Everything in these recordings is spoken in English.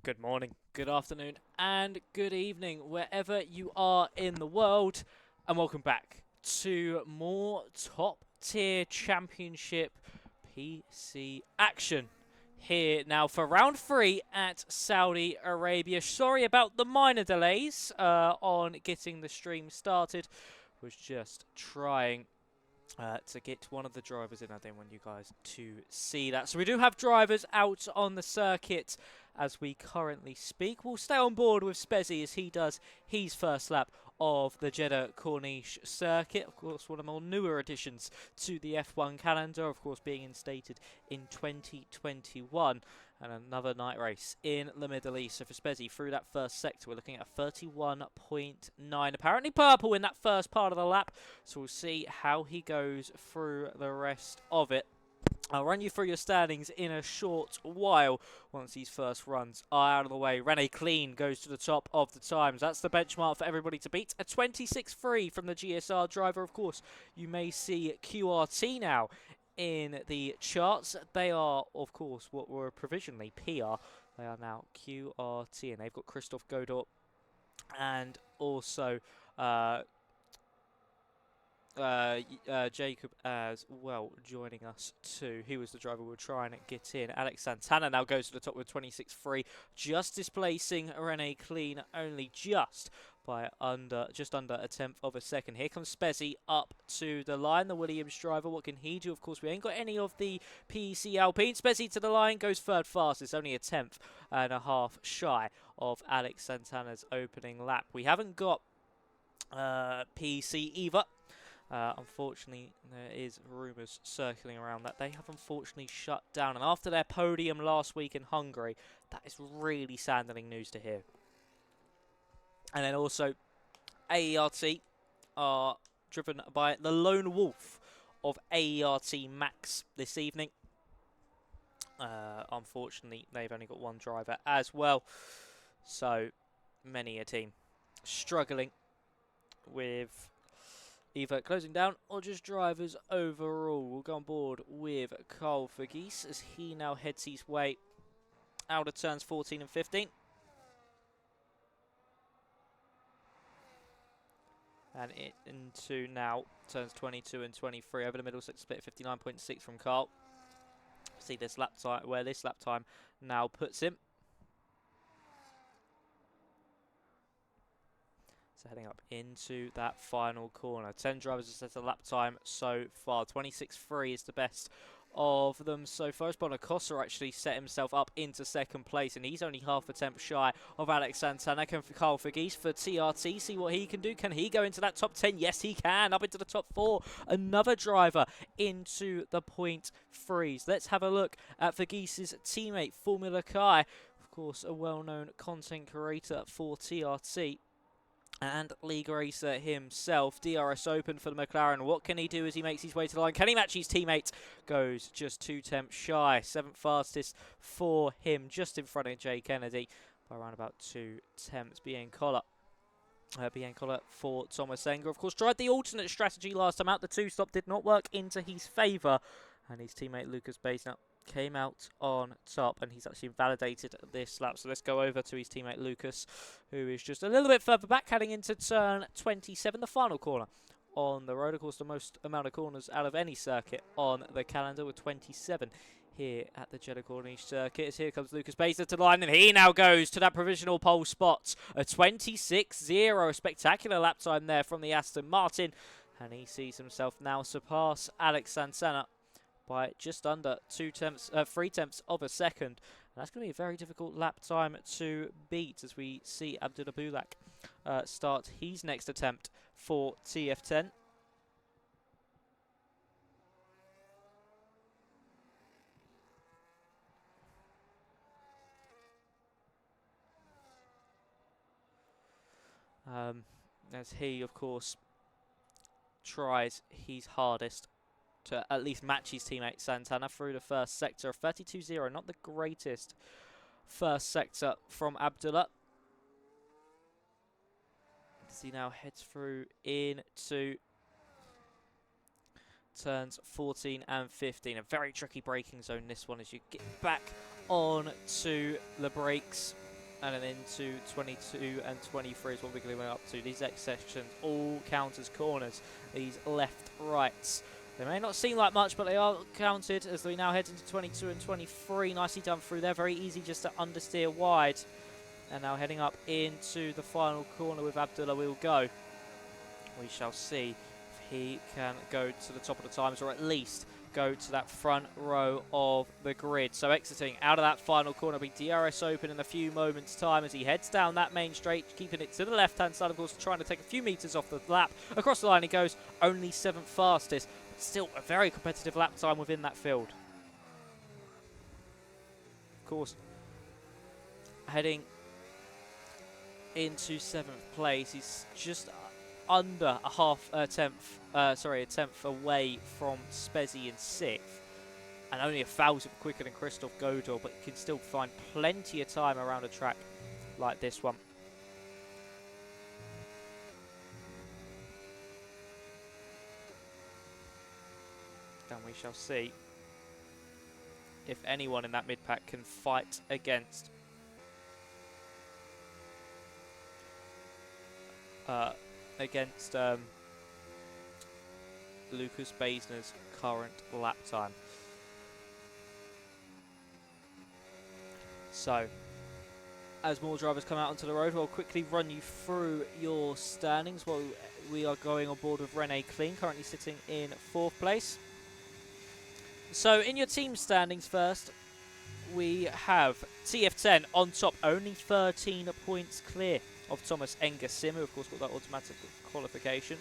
Good morning, good afternoon, and good evening, wherever you are in the world, and welcome back to more top tier championship PC action here now for round 3 at Saudi Arabia. Sorry about the minor delays on getting the stream started. Was just trying to get one of the drivers in. I didn't want you guys to see that. So we do have drivers out on the circuit as we currently speak. We'll stay on board with Spezzy as he does his first lap of the Jeddah Corniche circuit. Of course, one of the more newer additions to the F1 calendar, of course, being instated in 2021. And another night race in the Middle East. So for Spezzy, through that first sector, we're looking at a 31.9. Apparently purple in that first part of the lap. So we'll see how he goes through the rest of it. I'll run you through your standings in a short while once these first runs are out of the way. Rene Clean goes to the top of the times. That's the benchmark for everybody to beat. A 26.3 from the GSR driver. Of course, you may see QRT now in the charts. They are, of course, what were provisionally PR. They are now QRT, and they've got Christophe Godot and also Jacob as well joining us too. He was the driver we were trying to get in. Alex Santana now goes to the top with 26.3, just displacing Rene Clean only just by just under a tenth of a second. Here comes Spezzy up to the line, the Williams driver. What can he do? Of course, we ain't got any of the PEC Alpine. Spezzy to the line, goes third fastest, only a tenth and a half shy of Alex Santana's opening lap. We haven't got PEC either. Unfortunately, there is rumours circling around that they have unfortunately shut down. And after their podium last week in Hungary, that is really saddening news to hear. And then also, AERT are driven by the lone wolf of AERT Max this evening. Unfortunately, they've only got one driver as well. So, many a team struggling with either closing down or just drivers overall. We'll go on board with Carl Vergees as he now heads his way out of turns 14 and 15. And into now turns 22 and 23 over the middle, so split 59.6 from Carl. See this lap time, where this lap time now puts him. So heading up into that final corner. 10 drivers have set a lap time so far. 26.3 is the best of them so far. Bonacossa actually set himself up into second place, and he's only half a tenth shy of Alex Santana. Can Carl Vergees for TRT see what he can do? Can he go into that top 10? Yes, he can. Up into the top 4. Another driver into the point threes. Let's have a look at Vergees' teammate, Formula Kai. Of course, a well-known content creator for TRT and league racer himself. DRS Open for the McLaren. What can he do as he makes his way to the line? Can he match his teammate? Goes just 2 tenths shy. 7th fastest for him, just in front of Jay Kennedy by around about 2 tenths. Biancola for Thomas Enger. Of course, tried the alternate strategy last time out. The 2-stop did not work into his favour, and his teammate Lucas Bays now came out on top, and he's actually invalidated this lap. So let's go over to his teammate Lucas, who is just a little bit further back, heading into turn 27, the final corner on the road. Of course, the most amount of corners out of any circuit on the calendar, with 27 here at the Jeddah Corniche circuit. As here comes Lucas Baser to the line, and he now goes to that provisional pole spot. A 26.0, a spectacular lap time there from the Aston Martin, and he sees himself now surpass Alex Santana by just under 3 tenths of a second. And that's going to be a very difficult lap time to beat as we see Abdullah Bulak start his next attempt for TF10. As he, of course, tries his hardest to at least match his teammate Santana through the first sector. 32.0, not the greatest first sector from Abdullah. As he now heads through into turns 14 and 15. A very tricky braking zone, this one, as you get back on to the brakes. and then into 22 and 23 is what we're going up to. These next sections all count as corners. These left, rights. They may not seem like much, but they are counted as we now head into 22 and 23. Nicely done through there. Very easy just to understeer wide. And now heading up into the final corner with Abdullah we'll go. We shall see if he can go to the top of the times, or at least go to that front row of the grid. So exiting out of that final corner will be DRS Open in a few moments time as he heads down that main straight, keeping it to the left hand side, of course, trying to take a few meters off the lap. Across the line he goes, only 7th fastest, but still a very competitive lap time within that field. Of course, heading into 7th place, he's just under a tenth away from Spezzi in 6th, and only 1,000 quicker than Christoph Godor, but he can still find plenty of time around a track like this one. And we shall see if anyone in that mid-pack can fight against Lucas Baesner's current lap time. So, as more drivers come out onto the road, we'll quickly run you through your standings while we are going on board with Rene Clean, currently sitting in 4th place. So, in your team standings first, we have TF10 on top, only 13 points clear of Thomas Engersim, who of course got that automatic qualification.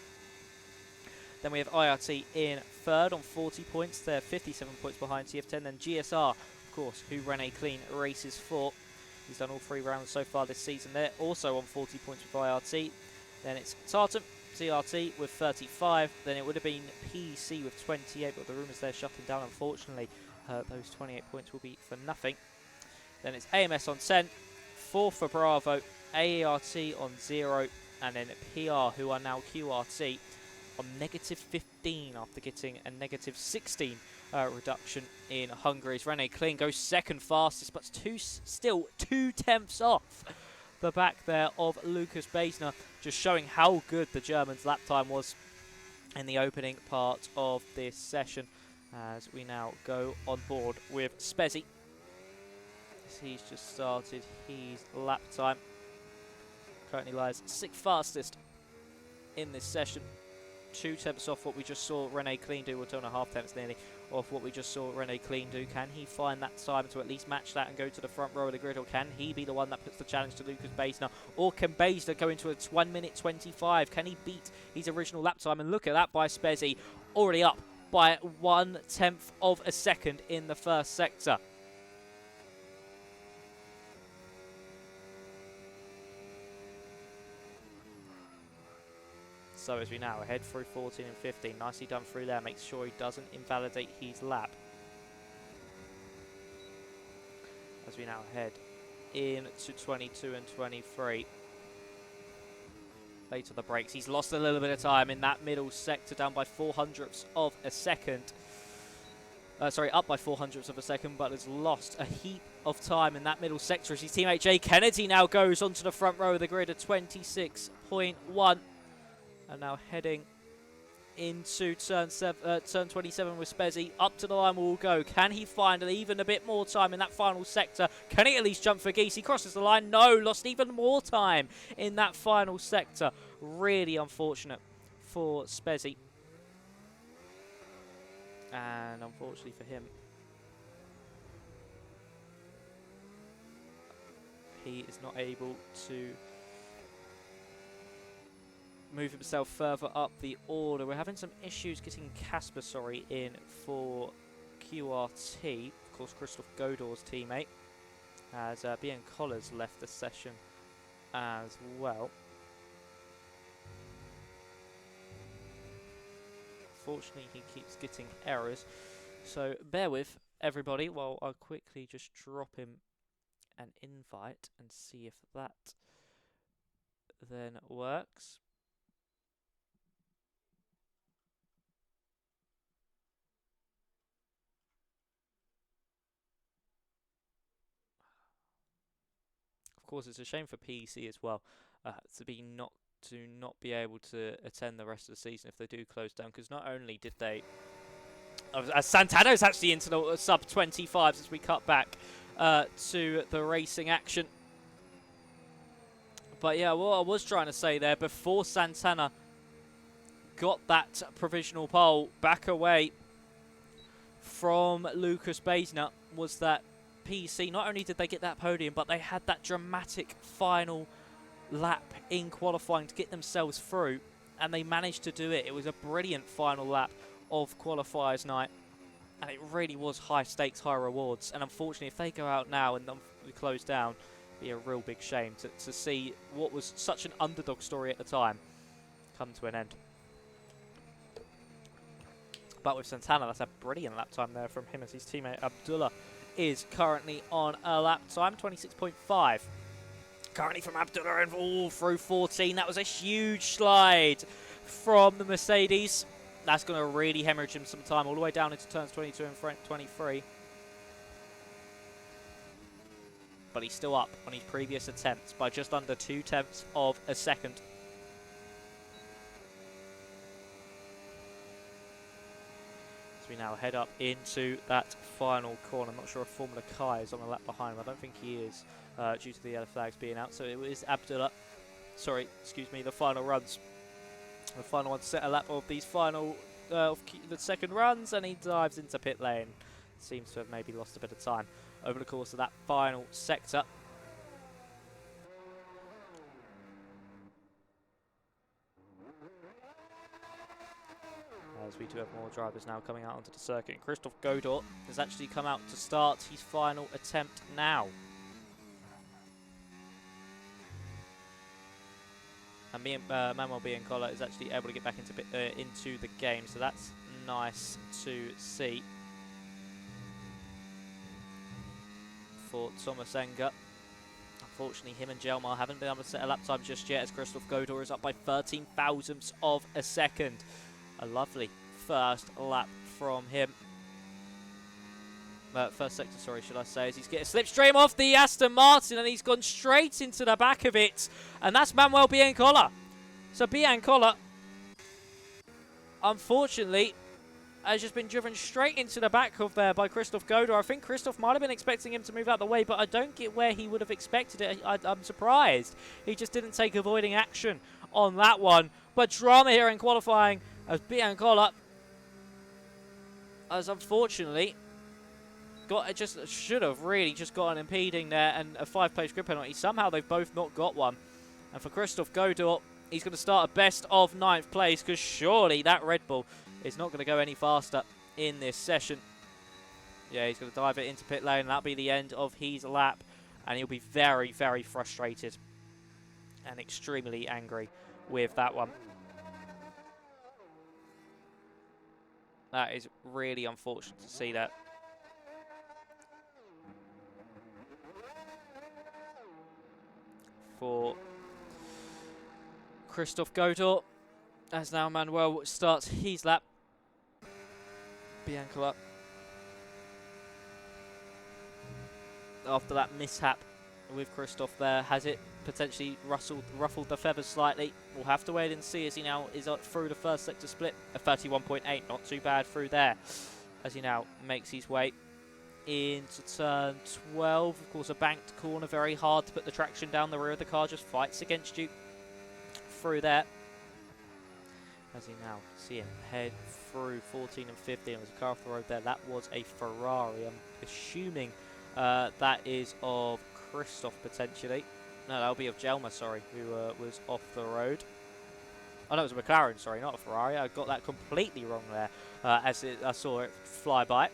Then we have IRT in 3rd on 40 points. They're 57 points behind TF10. Then GSR, of course, who Rene Clean races for. He's done all 3 rounds so far this season. They're also on 40 points with IRT. Then it's Tartan, TRT with 35. Then it would have been PC with 28, but the rumours they're shutting down, unfortunately. Those 28 points will be for nothing. Then it's AMS on 10. 4th for Bravo, AART on 0, and then PR, who are now QRT, on -15 after getting a -16 reduction in Hungary's Rene Clean goes 2nd fastest, but still 2 tenths off the back there of Lucas Baesner, just showing how good the German's lap time was in the opening part of this session, as we now go on board with Spezzi. He's just started his lap time. Currently lies 6th fastest in this session. 2 tenths off what we just saw Rene Clean do, or 2.5 tenths nearly off what we just saw Rene Clean do. Can he find that time to at least match that and go to the front row of the grid, or can he be the one that puts the challenge to Lucas Baesner? Or can Baesner go into a 1 minute 25? Can he beat his original lap time? And look at that by Spezzi, already up by 1/10 of a second in the first sector. So as we now head through 14 and 15, nicely done through there, makes sure he doesn't invalidate his lap. As we now head into 22 and 23. Late on the brakes, he's lost a little bit of time in that middle sector, down by 0.04 of a second. Up by 0.04 of a second, but has lost a heap of time in that middle sector as his teammate Jay Kennedy now goes onto the front row of the grid at 26.1. And now heading into turn 27 with Spezzi. Up to the line we'll go. Can he find even a bit more time in that final sector? Can he at least jump for Geese? He crosses the line. No, lost even more time in that final sector. Really unfortunate for Spezzi. And unfortunately for him, he is not able to move himself further up the order. We're having some issues getting Casper, in for QRT. Of course, Christoph Godor's teammate, as Bian Collars left the session as well. Fortunately, he keeps getting errors. So bear with everybody while I quickly just drop him an invite and see if that then works. Of course, it's a shame for PEC as well to not be able to attend the rest of the season if they do close down, because not only did they... Santano's actually into the sub-25s as we cut back to the racing action. But yeah, what I was trying to say there, before Santana got that provisional pole back away from Lucas Baisner, was that PEC, not only did they get that podium, but they had that dramatic final lap in qualifying to get themselves through, and they managed to do it. It was a brilliant final lap of qualifiers night, and it really was high stakes, high rewards. And unfortunately, if they go out now and we close down, it'd be a real big shame to see what was such an underdog story at the time come to an end. But with Santana, that's a brilliant lap time there from him, as his teammate Abdullah is currently on a lap time, 26.5. Currently from Abdullah and all through 14. That was a huge slide from the Mercedes. That's going to really hemorrhage him some time all the way down into turns 22 and 23. But he's still up on his previous attempts by just under 0.2 of a second. As we now head up into that final corner. I'm not sure if Formula Kai is on a lap behind him. I don't think he is, due to the yellow flags being out. So it is Abdullah. Sorry, excuse me, the final runs. The final one to set a lap of these final, the second runs, and he dives into pit lane. Seems to have maybe lost a bit of time over the course of that final sector. As we do have more drivers now coming out onto the circuit. Christophe Godot has actually come out to start his final attempt now. And Manuel Biancola is actually able to get back into the game, so that's nice to see for Thomas Enger. Unfortunately, him and Jelmar haven't been able to set a lap time just yet, as Christophe Godot is up by 13 thousandths of a second. A lovely first lap from him. First sector, sorry, should I say, as he's getting a slipstream off the Aston Martin, and he's gone straight into the back of it, and that's Manuel Biancola. So Biancola, unfortunately, has just been driven straight into the back of there by Christophe Godot. I think Christophe might have been expecting him to move out the way, but I don't get where he would have expected it. I'm surprised he just didn't take avoiding action on that one. But drama here in qualifying, as Biancola has unfortunately should have really just got an impeding there and a 5-place grid penalty. Somehow they've both not got one. And for Christophe Godot, he's going to start a best of 9th place, because surely that Red Bull is not going to go any faster in this session. Yeah, he's going to dive it into pit lane, and that'll be the end of his lap. And he'll be very, very frustrated and extremely angry with that one. That is really unfortunate to see that. For Christophe Godot, as now Manuel starts his lap. Biancola, after that mishap with Christophe there, has it potentially ruffled the feathers slightly? We'll have to wait and see, as he now is through the first sector split. A 31.8, not too bad through there, as he now makes his way into turn 12. Of course, a banked corner, very hard to put the traction down. The rear of the car just fights against you through there. As you now see him head through 14 and 15. There was a car off the road there. That was a Ferrari. I'm assuming that is of Christophe potentially. No, that'll be of Jelma, sorry, who was off the road. Oh, no, it was a McLaren, sorry, not a Ferrari. I got that completely wrong there I saw it fly by.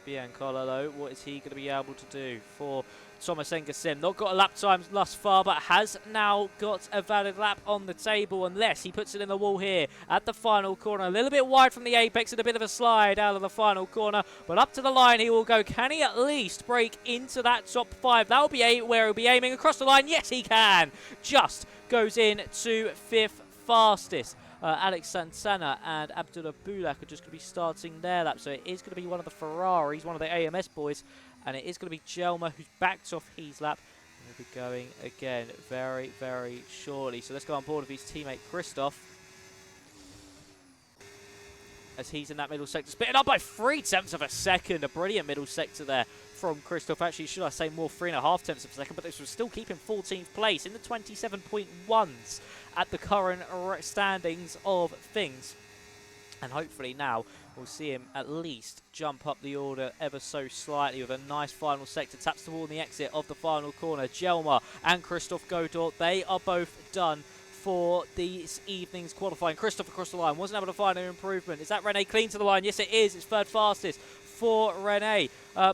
Biancola, though, what is he going to be able to do for Thomas Enger Sim? Not got a lap time thus far, but has now got a valid lap on the table, unless he puts it in the wall here at the final corner. A little bit wide from the apex and a bit of a slide out of the final corner, but up to the line he will go. Can he at least break into that top 5? That'll be where he'll be aiming across the line. Yes, he can. Just goes in to 5th fastest. Alex Santana and Abdullah Boulak are just going to be starting their lap. So it is going to be one of the Ferraris, one of the AMS boys, and it is going to be Jelma who's backed off his lap We'll be going again very, very shortly. So let's go on board with his teammate Christoph, as he's in that middle sector, spitting up by 0.3 of a second. A brilliant middle sector there from Christoph. Actually, should I say more, 3.5 of a second, but this was still keeping 14th place in the 27.1s at the current standings of things. And hopefully now we'll see him at least jump up the order ever so slightly with a nice final sector. Taps toward the exit of the final corner. Jelma and Christoph Godot, they are both done for this evening's qualifying. Christoph across the line, wasn't able to find an improvement. Is that Rene clean to the line? Yes, it is. It's third fastest for Rene.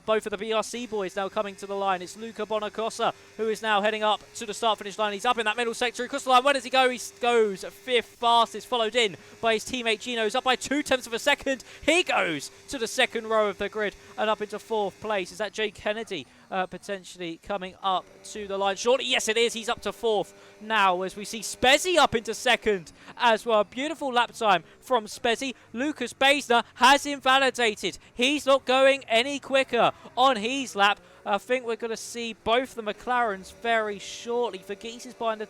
Both of the BRC boys now coming to the line. It's Luca Bonacossa who is now heading up to the start-finish line. He's up in that middle sector. Across the line, where does he go? He goes fifth fastest, followed in by his teammate Gino, who's up by 0.2 of a second. He goes to the second row of the grid and up into fourth place. Is that Jay Kennedy potentially coming up to the line shortly? Yes, it is. He's up to fourth now, as we see Spezzi up into second as well. Beautiful lap time from Spezzi. Lucas Basner has invalidated. He's not going any quicker on his lap. I think we're going to see both the McLarens very shortly. Verghese is behind the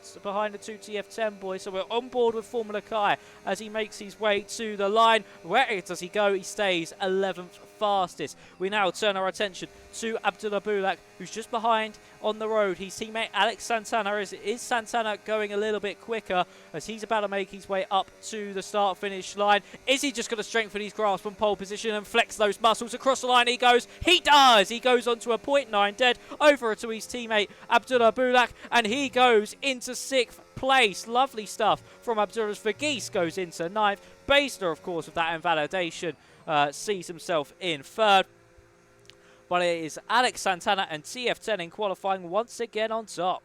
Ttc F1 boys, so we're on board with Formula Kai as he makes his way to the line. Where does he go? He stays 11th fastest. We now turn our attention to Abdullah Bulak, who's just behind on the road. His teammate Alex Santana. Is Santana going a little bit quicker as he's about to make his way up to the start-finish line? Is he just going to strengthen his grasp on pole position and flex those muscles? Across the line he goes. He does! He goes onto a 0.9 dead over to his teammate Abdullah Bulak, and he goes into 6th place. Lovely stuff from Abdullah. Verghese goes into 9th. Basler, of course, with that invalidation, sees himself in 3rd. But it is Alex Santana and TF10 in qualifying once again on top.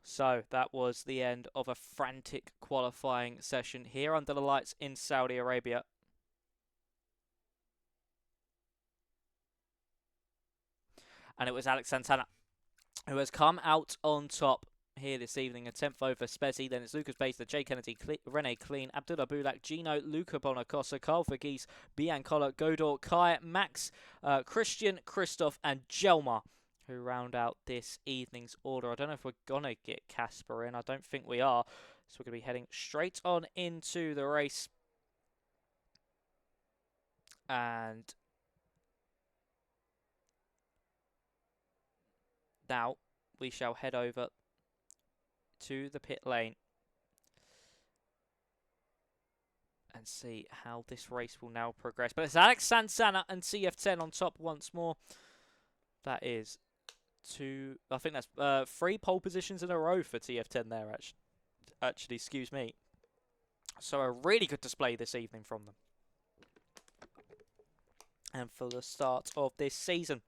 So that was the end of a frantic qualifying session here under the lights in Saudi Arabia. And it was Alex Santana who has come out on top here this evening. A 10th over Spezzi. Then it's Lucas Basler, Jay Kennedy, Rene Clean, Abdullah Bulak, Gino, Luca Bonacossa, Carl Verghese, Biancola, Godot, Kai, Max, Christian, Christoph, and Jelma, who round out this evening's order. I don't know if we're going to get Casper in. I don't think we are. So we're going to be heading straight on into the race. And now we shall head over to the pit lane and see how this race will now progress. But it's Alex Santana and CF10 on top once more. That is I think that's 3 pole positions in a row for TF10 there, actually, excuse me. So a really good display this evening from them. And for the start of this season.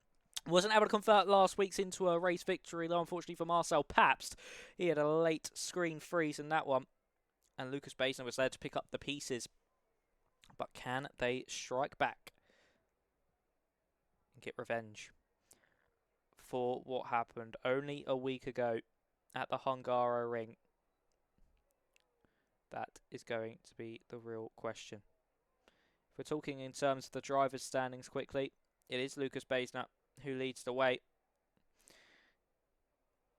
Wasn't able to convert last week's into a race victory, though, unfortunately, for Marcel Pabst. He had a late screen freeze in that one. And Lucas Basner was there to pick up the pieces. But can they strike back and get revenge for what happened only a week ago at the Hungaro Ring? That is going to be the real question. If we're talking in terms of the drivers' standings quickly, it is Lucas Basner who leads the way,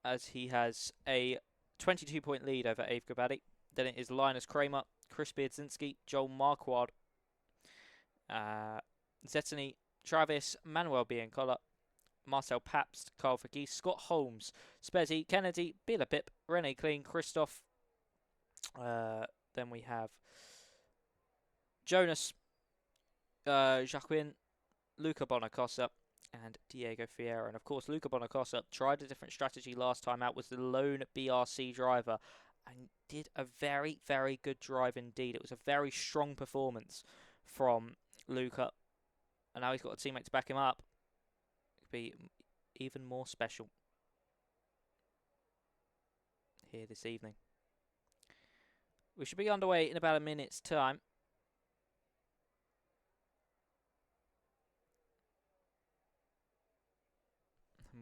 as he has a 22-point lead over Ave Gabadi. Then it is Linus Kramer, Chris Biedzinski, Joel Marquardt, Zetany, Travis, Manuel Biancola, Marcel Pabst, Carl Verghese, Scott Holmes, Spezzi, Kennedy, Billa Pip, Rene Clean, Christoph. Then we have Jonas, Jacquin, Luca Bonacossa, and Diego Fiera. And of course, Luca Bonacossa tried a different strategy last time out, was the lone BRC driver, and did a very, very good drive indeed. It was a very strong performance from Luca. And now he's got a teammate to back him up. It could be even more special here this evening. We should be underway in about a minute's time.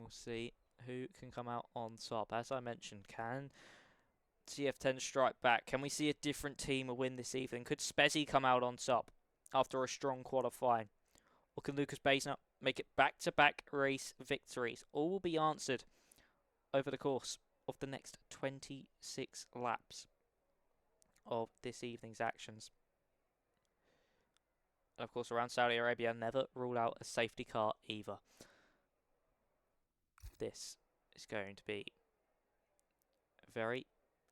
we'll see who can come out on top. As I mentioned, can TF10 strike back? Can we see a different team win this evening? Could Spezzy come out on top after a strong qualifying? Or can Lucas Baisner make it back-to-back race victories? All will be answered over the course of the next 26 laps of this evening's actions. And of course, around Saudi Arabia, never rule out a safety car either. This is going to be very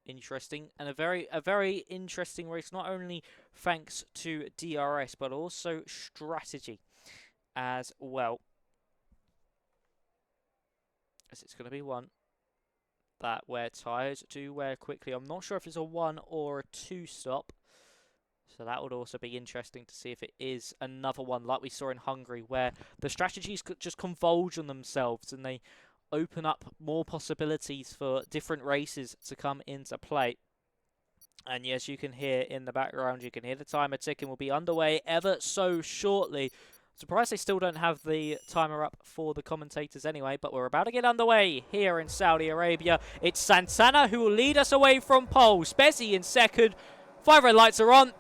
interesting, and a very interesting race, not only thanks to DRS but also strategy as well, as it's going to be one that where tyres do wear quickly. I'm not sure if it's a 1 or a 2 stop, so that would also be interesting to see if it is another one like we saw in Hungary, where the strategies could just converge on themselves and they open up more possibilities for different races to come into play. And yes, you can hear in the background, you can hear the timer ticking. Will be underway ever so shortly. Surprised they still don't have the timer up for the commentators anyway, but we're about to get underway here in Saudi Arabia. It's Santana who will lead us away from pole. Spezzy in second. 5 red lights are on.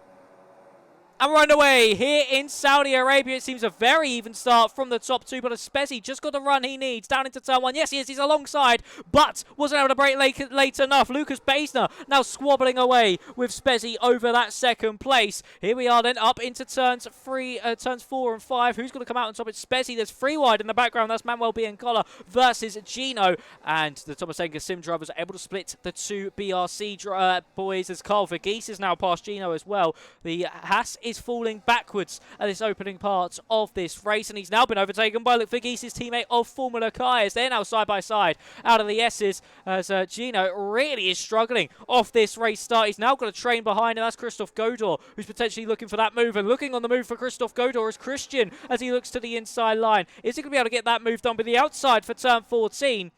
And we're underway here in Saudi Arabia. It seems a very even start from the top two, but Spezzy just got the run he needs down into turn 1. Yes, he is. He's alongside, but wasn't able to break late enough. Lucas Baisner now squabbling away with Spezzy over that second place. Here we are then up into turns 4 and 5. Who's going to come out on top? It's Spezzy. There's 3 wide in the background. That's Manuel Biancola versus Gino. And the Thomas Senga Sim drivers are able to split the 2 BRC boys, as Carl Vergeese is now past Gino as well. The Haas is falling backwards at this opening part of this race, and he's now been overtaken by Vergeese's teammate of Formula Kai, as they're now side by side out of the S's, as Gino really is struggling off this race start. He's now got a train behind him. That's Christoph Godor, who's potentially looking for that move, and looking on the move for Christoph Godor is Christian as he looks to the inside line. Is he going to be able to get that move done with the outside for turn 14?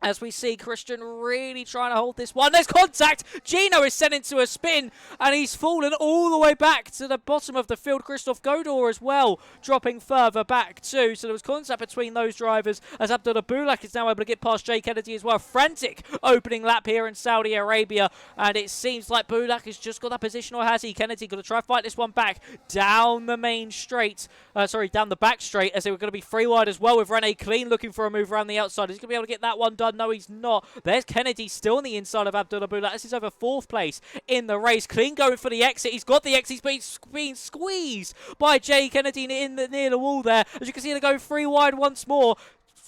As we see Christian really trying to hold this one. There's contact. Gino is sent into a spin, and he's fallen all the way back to the bottom of the field. Christoph Godor as well, dropping further back too. So there was contact between those drivers, as Abdullah Bulak is now able to get past Jay Kennedy as well. Frantic opening lap here in Saudi Arabia, and it seems like Bulak has just got that position, or has he? Kennedy going to try to fight this one back down the main straight. Down the back straight, as they were going to be 3 wide as well, with Rene Clean looking for a move around the outside. He's going to be able to get that one done. No, he's not. There's Kennedy still on the inside of Abdullah Bulak. This is over 4th place in the race. Clean going for the exit. He's got the exit. He's being squeezed by Jay Kennedy near the wall there. As you can see, they go 3 wide once more.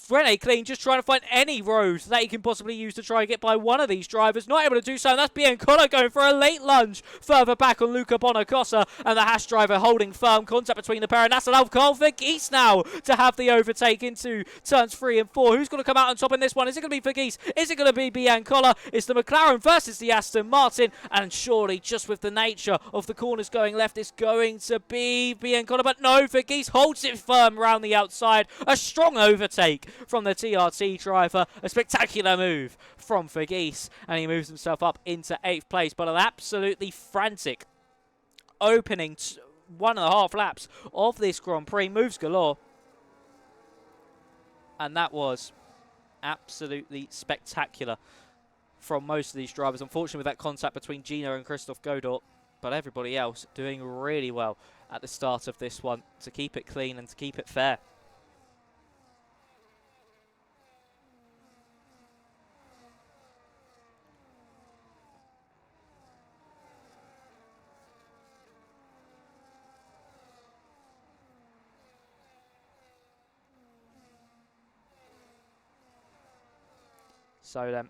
Rene Clean just trying to find any road that he can possibly use to try and get by one of these drivers. Not able to do so, and that's Biancola going for a late lunge further back on Luca Bonacossa, and the Haas driver holding firm contact between the pair, and that's allowed Carl Vergeese now to have the overtake into turns 3 and 4. Who's going to come out on top in this one? Is it going to be Vergeese? Is it going to be Biancola? It's the McLaren versus the Aston Martin, and surely just with the nature of the corners going left, it's going to be Biancola, but no, Vergeese holds it firm around the outside. A strong overtake from the TRT driver. A spectacular move from Vergeese, and he moves himself up into 8th place. But an absolutely frantic opening 1.5 laps of this Grand Prix. Moves galore. And that was absolutely spectacular from most of these drivers. Unfortunately, with that contact between Gino and Christoph Godor, but everybody else doing really well at the start of this one to keep it clean and to keep it fair. So then,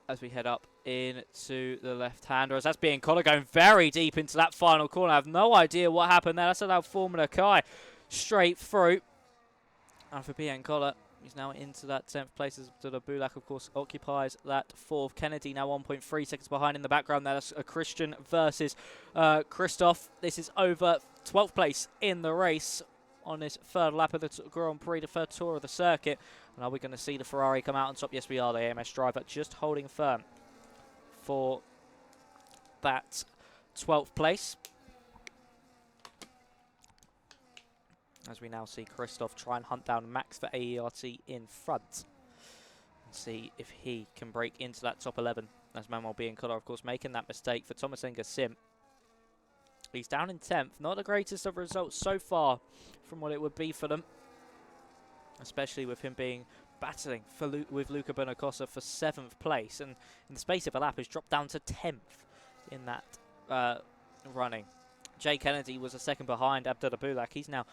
as we head up into the left-hander, as that's Biancola going very deep into that final corner. I have no idea what happened there. That's allowed Formula Kai straight through. And for Biancola, he's now into that 10th place, as Abdullah Bulak, of course, occupies that 4th. Kennedy now 1.3 seconds behind in the background. That's a Christian versus Christoph. This is over 12th place in the race on this 3rd lap of the Grand Prix, the 3rd tour of the circuit. And are we going to see the Ferrari come out on top? Yes, we are. The AMS driver just holding firm for that 12th place. as we now see Christoph try and hunt down Max for AERT in front. And see if he can break into that top 11. As Manuel Biancola, of course, making that mistake for Tomasenga Sim. He's down in 10th. Not the greatest of results so far from what it would be for them. Especially with him being battling for with Luca Bonacossa for 7th place. And in the space of a lap, has dropped down to 10th in that running. Jay Kennedy was a second behind Abdullah Bulak. He's now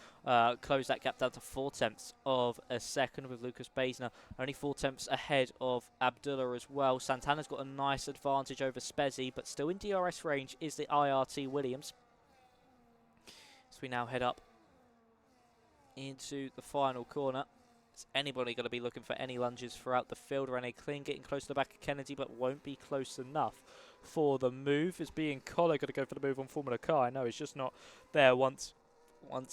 closed that gap down to 4/10 of a second with Lucas Baisner. Only 4/10 ahead of Abdullah as well. Santana's got a nice advantage over Spezzi, but still in DRS range is the IRT Williams. So we now head up into the final corner. Is anybody going to be looking for any lunges throughout the field? Rene Kling getting close to the back of Kennedy, but won't be close enough for the move. Is Biancola going to go for the move on Formula Car? I know he's just not there once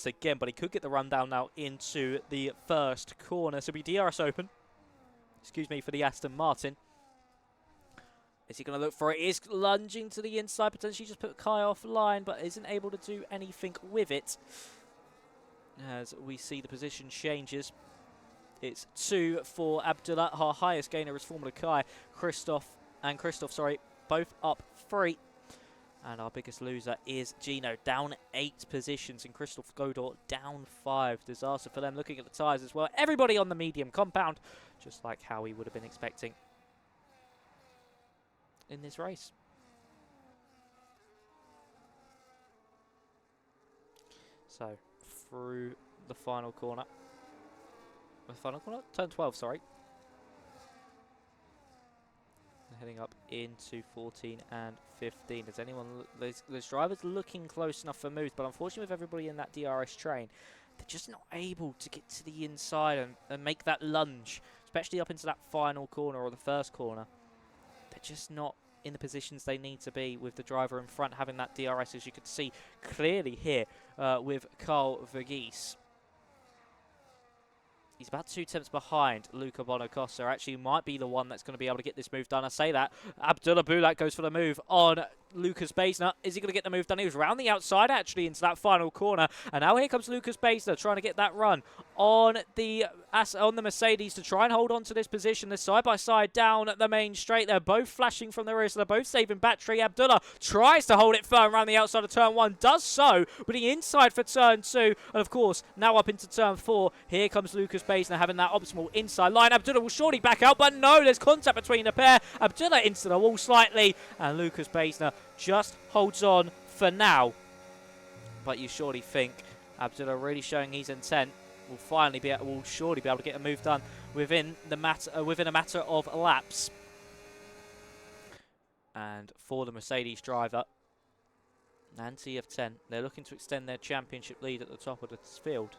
again, but he could get the rundown now into the first corner. So we DRS open. Excuse me, for the Aston Martin. Is he going to look for it? Is lunging to the inside, potentially just put Kai offline, but isn't able to do anything with it. As we see the position changes. It's 2 for Abdullah. Our highest gainer is Formula Kai. Christoph, both up 3. And our biggest loser is Gino, down 8 positions. And Christoph Godor down 5. Disaster for them. Looking at the tyres as well. Everybody on the medium compound, just like how we would have been expecting in this race. So, through the final corner. Turn 12, sorry. Heading up into 14 and 15. Is anyone, there's drivers looking close enough for moves, but unfortunately with everybody in that DRS train, they're just not able to get to the inside and make that lunge, especially up into that final corner or the first corner. They're just not in the positions they need to be with the driver in front having that DRS, as you can see clearly here with Carl Vergese. He's about 2/10 behind Luca Bonacossa. Actually, might be the one that's going to be able to get this move done. I say that. Abdullah Bulak goes for the move on Lucas Baisner. Is he going to get the move done? He was round the outside, actually, into that final corner. And now here comes Lucas Baisner trying to get that run on the Mercedes to try and hold on to this position. They're side-by-side down at the main straight. They're both flashing from the rear, so they're both saving battery. Abdullah tries to hold it firm around the outside of turn 1. Does so, but the inside for turn 2. And, of course, now up into turn 4. Here comes Lucas Baisner having that optimal inside line. Abdullah will surely back out, but no, there's contact between the pair. Abdullah into the wall slightly, and Lucas Baisner just holds on for now. But you surely think Abdullah really showing his intent will surely be able to get a move done within a matter of laps. And for the Mercedes driver and TF10, they're looking to extend their championship lead at the top of this field.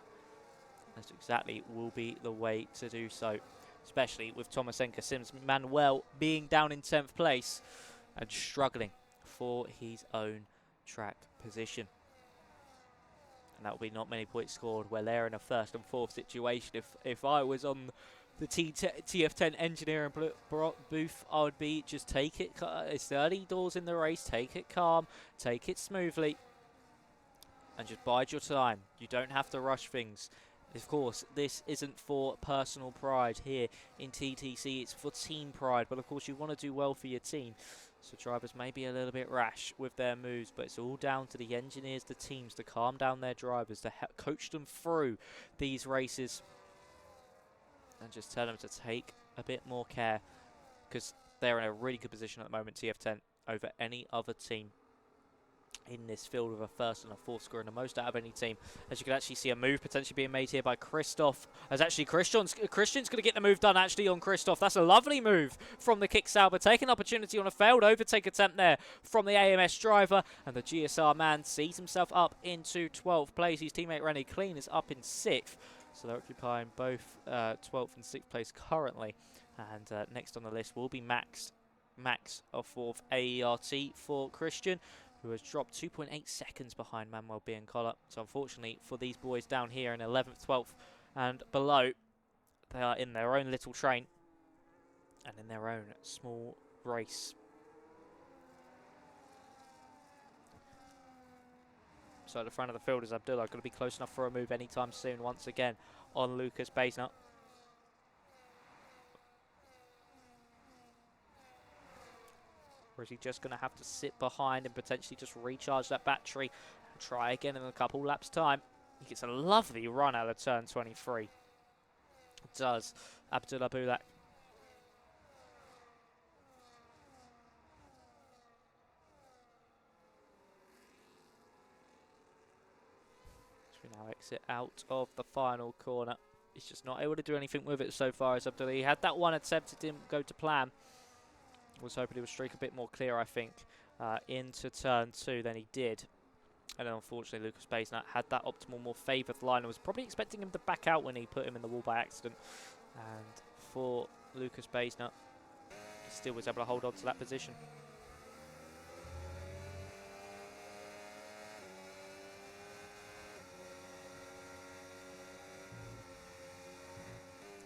That's exactly will be the way to do so, especially with Tomasenka Sims Manuel being down in 10th place and struggling for his own track position. And that will be not many points scored where they're in a 1st and 4th situation. If I was on the TF10 engineering booth, I would be just take it. It's early doors in the race. Take it calm. Take it smoothly. And just bide your time. You don't have to rush things. Of course, this isn't for personal pride here in TTC. It's for team pride. But of course, you want to do well for your team. So drivers may be a little bit rash with their moves, but it's all down to the engineers, the teams, to calm down their drivers, to coach them through these races. And just tell them to take a bit more care, because they're in a really good position at the moment, TF10, over any other team in this field with a 1st and a 4th scoring the most out of any team. As you can actually see a move potentially being made here by Christoph. As actually Christian's going to get the move done actually on Christoph. That's a lovely move from the Kicksauber. Taking opportunity on a failed overtake attempt there from the AMS driver. And the GSR man sees himself up into 12th place. His teammate Rene Clean is up in 6th. So they're occupying both 12th and 6th place currently. And next on the list will be Max of 4th AERT for Christian, who has dropped 2.8 seconds behind Manuel Biancola. So unfortunately for these boys down here in 11th, 12th and below, they are in their own little train and in their own small race. So at the front of the field is Abdullah, going to be close enough for a move anytime soon once again on Lucas Baisner. Or is he just going to have to sit behind and potentially just recharge that battery and try again in a couple laps' time? He gets a lovely run out of turn 23. Does Abdullah Bulak. We now exit out of the final corner. He's just not able to do anything with it so far as Abdullah. He had that one attempt, it didn't go to plan. Was hoping he would streak a bit more clear, I think, into turn 2 than he did. And then unfortunately Lucas Baisner had that optimal, more favoured line. I was probably expecting him to back out when he put him in the wall by accident. And for Lucas Baisner, he still was able to hold on to that position.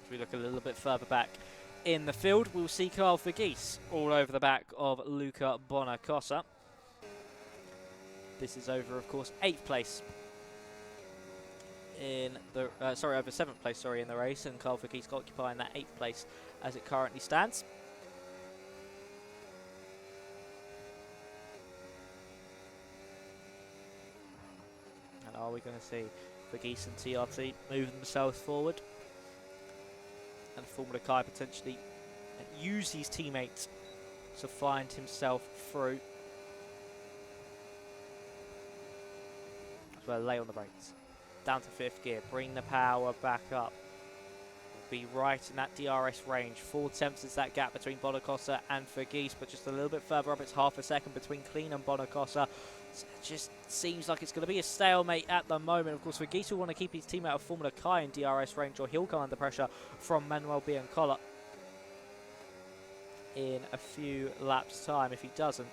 As we look a little bit further back in the field, we'll see Carl Vergees all over the back of Luca Bonacossa. This is over, of course, 8th place in the over 7th place, in the race, and Carl Vergees occupying that 8th place as it currently stands. And are we going to see Vergees and TRT move themselves forward? And Formula Kai potentially use his teammates to find himself through. As well, lay on the brakes. Down to 5th gear, bring the power back up. We'll be right in that DRS range. 4/10 is that gap between Bonacossa and Vergees, but just a little bit further up, it's half a second between Clean and Bonacossa. So it just seems like it's going to be a stalemate at the moment. Of course, Vergees will want to keep his team out of Formula Kai in DRS range, or he'll come under pressure from Manuel Biancola in a few laps' time if he doesn't.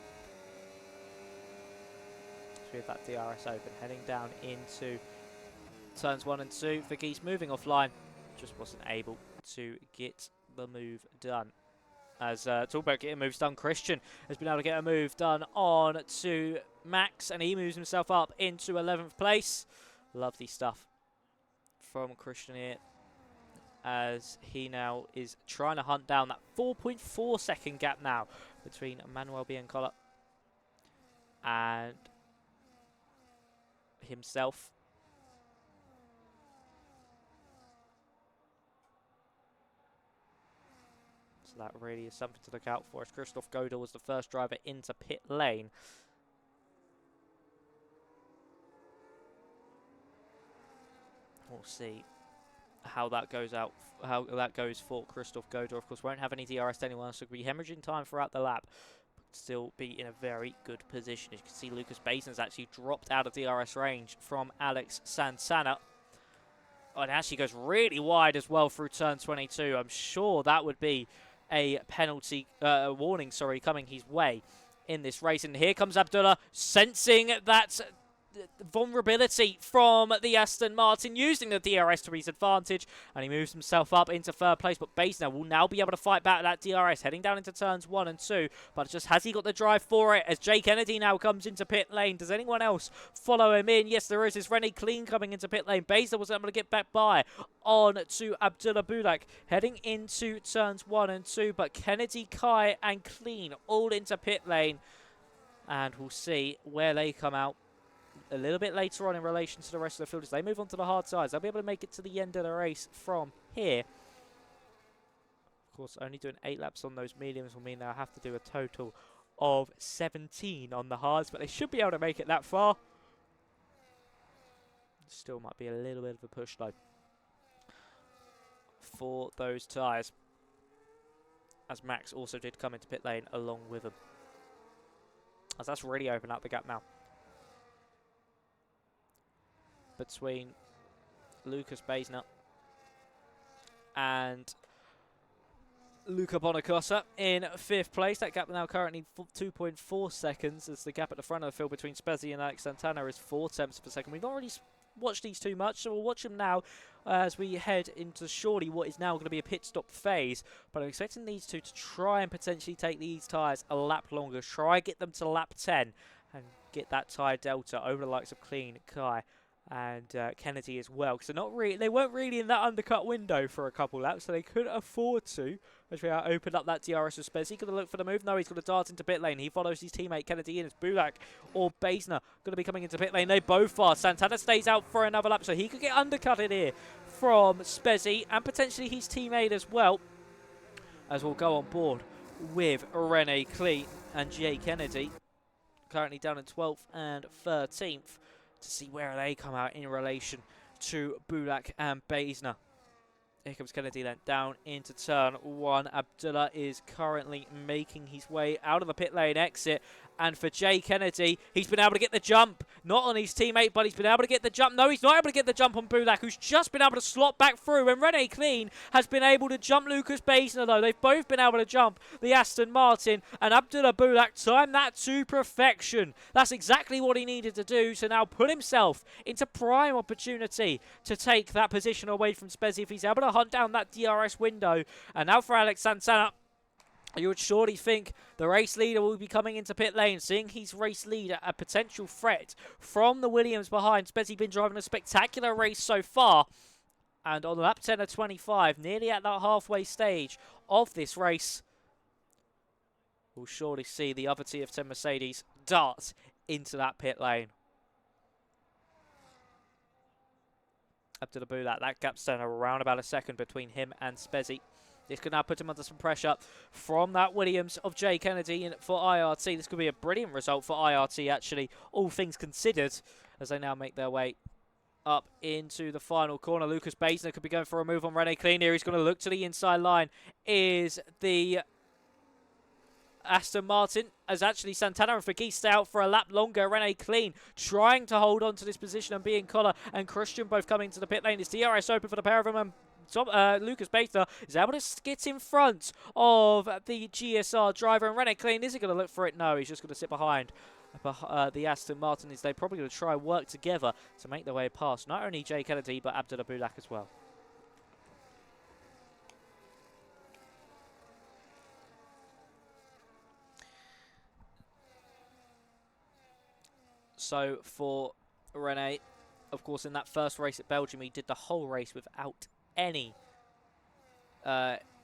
So we have that DRS open, heading down into turns 1 and 2. Vergees moving offline, just wasn't able to get the move done. As talk about getting moves done, Christian has been able to get a move done on to Max, and he moves himself up into 11th place. Lovely stuff from Christian here, as he now is trying to hunt down that 4.4 second gap now between Manuel Biancola and himself. So that really is something to look out for, as Christoph Godel was the first driver into pit lane. We'll see how that goes out, how that goes for Christoph Godel. Of course, won't have any DRS to anyone, so will be hemorrhaging time throughout the lap, but still be in a very good position. As you can see, Lucas Baisner's actually dropped out of DRS range from Alex Santana. Oh, it actually goes really wide as well through turn 22. I'm sure that would be a penalty, warning, coming his way in this race. And here comes Abdullah, sensing that vulnerability from the Aston Martin, using the DRS to his advantage, and he moves himself up into 3rd place. But Baisner will now be able to fight back that DRS, heading down into turns 1 and 2. But just has he got the drive for it, as Jay Kennedy now comes into pit lane? Does anyone else follow him in? Yes, there is. It's René Clean coming into pit lane. Baisner wasn't able to get back by on to Abdullah Bulak, heading into turns 1 and 2. But Kennedy, Kai and Clean all into pit lane, and we'll see where they come out a little bit later on in relation to the rest of the field. As they move on to the hard sides, they'll be able to make it to the end of the race from here. Of course, only doing 8 laps on those mediums will mean they'll have to do a total of 17 on the hards, but they should be able to make it that far. Still might be a little bit of a push though for those tyres, as Max also did come into pit lane along with them, as that's really opened up the gap now between Lucas Baisner and Luca Bonacossa in 5th place. That gap now currently 2.4 seconds, as the gap at the front of the field between Spezzi and Alex Santana is 4/10 per second. We've not really watched these too much, so we'll watch them now as we head into surely what is now going to be a pit stop phase. But I'm expecting these two to try and potentially take these tyres a lap longer, try get them to lap 10, and get that tyre delta over the likes of Clean, Kai, and Kennedy as well, because they weren't really in that undercut window for a couple laps, so they could afford to. As we opened up that DRS with Spez, he going to look for the move. No, he's going to dart into pit lane. He follows his teammate Kennedy in. It's Bulak or Basner going to be coming into pit lane. They both are. Santana stays out for another lap, so he could get undercutted here from Spezzy and potentially his teammate as well, as we'll go on board with Rene Clean and Jay Kennedy, currently down in 12th and 13th, to see where they come out in relation to Bulak and Basner. Here comes Kennedy then down into turn 1. Abdullah is currently making his way out of the pit lane exit. And for Jay Kennedy, he's been able to get the jump. Not on his teammate, but he's been able to get the jump. No, he's not able to get the jump on Bulak, who's just been able to slot back through. And Rene Clean has been able to jump Lucas Basner, though. They've both been able to jump the Aston Martin. And Abdullah Bulak timed that to perfection. That's exactly what he needed to do to now put himself into prime opportunity to take that position away from Spezzy if he's able to hunt down that DRS window. And now for Alex Santana, you would surely think the race leader will be coming into pit lane, seeing his race leader a potential threat from the Williams behind. Spezzy been driving a spectacular race so far. And on lap 10 of 25, nearly at that halfway stage of this race, we'll surely see the other TF10 Mercedes dart into that pit lane. Abdullah Bulak, that gap's down around about a second between him and Spezzy. This could now put him under some pressure from that Williams of Jay Kennedy for IRT. This could be a brilliant result for IRT, actually, all things considered, as they now make their way up into the final corner. Lucas Basner could be going for a move on Rene Clean here. He's going to look to the inside line. Is the Aston Martin, as actually Santana and Fagis stay out for a lap longer. Rene Clean trying to hold on to this position and being collar, and Christian both coming to the pit lane. It's DRS open for the pair of them, and Lucas Basner is able to get in front of the GSR driver, and Rene Clean, is he going to look for it? No, he's just going to sit behind the Aston Martin. They're probably going to try and work together to make their way past not only Jay Kennedy but Abdullah Bulak as well. So for Rene, of course, in that first race at Belgium, he did the whole race without any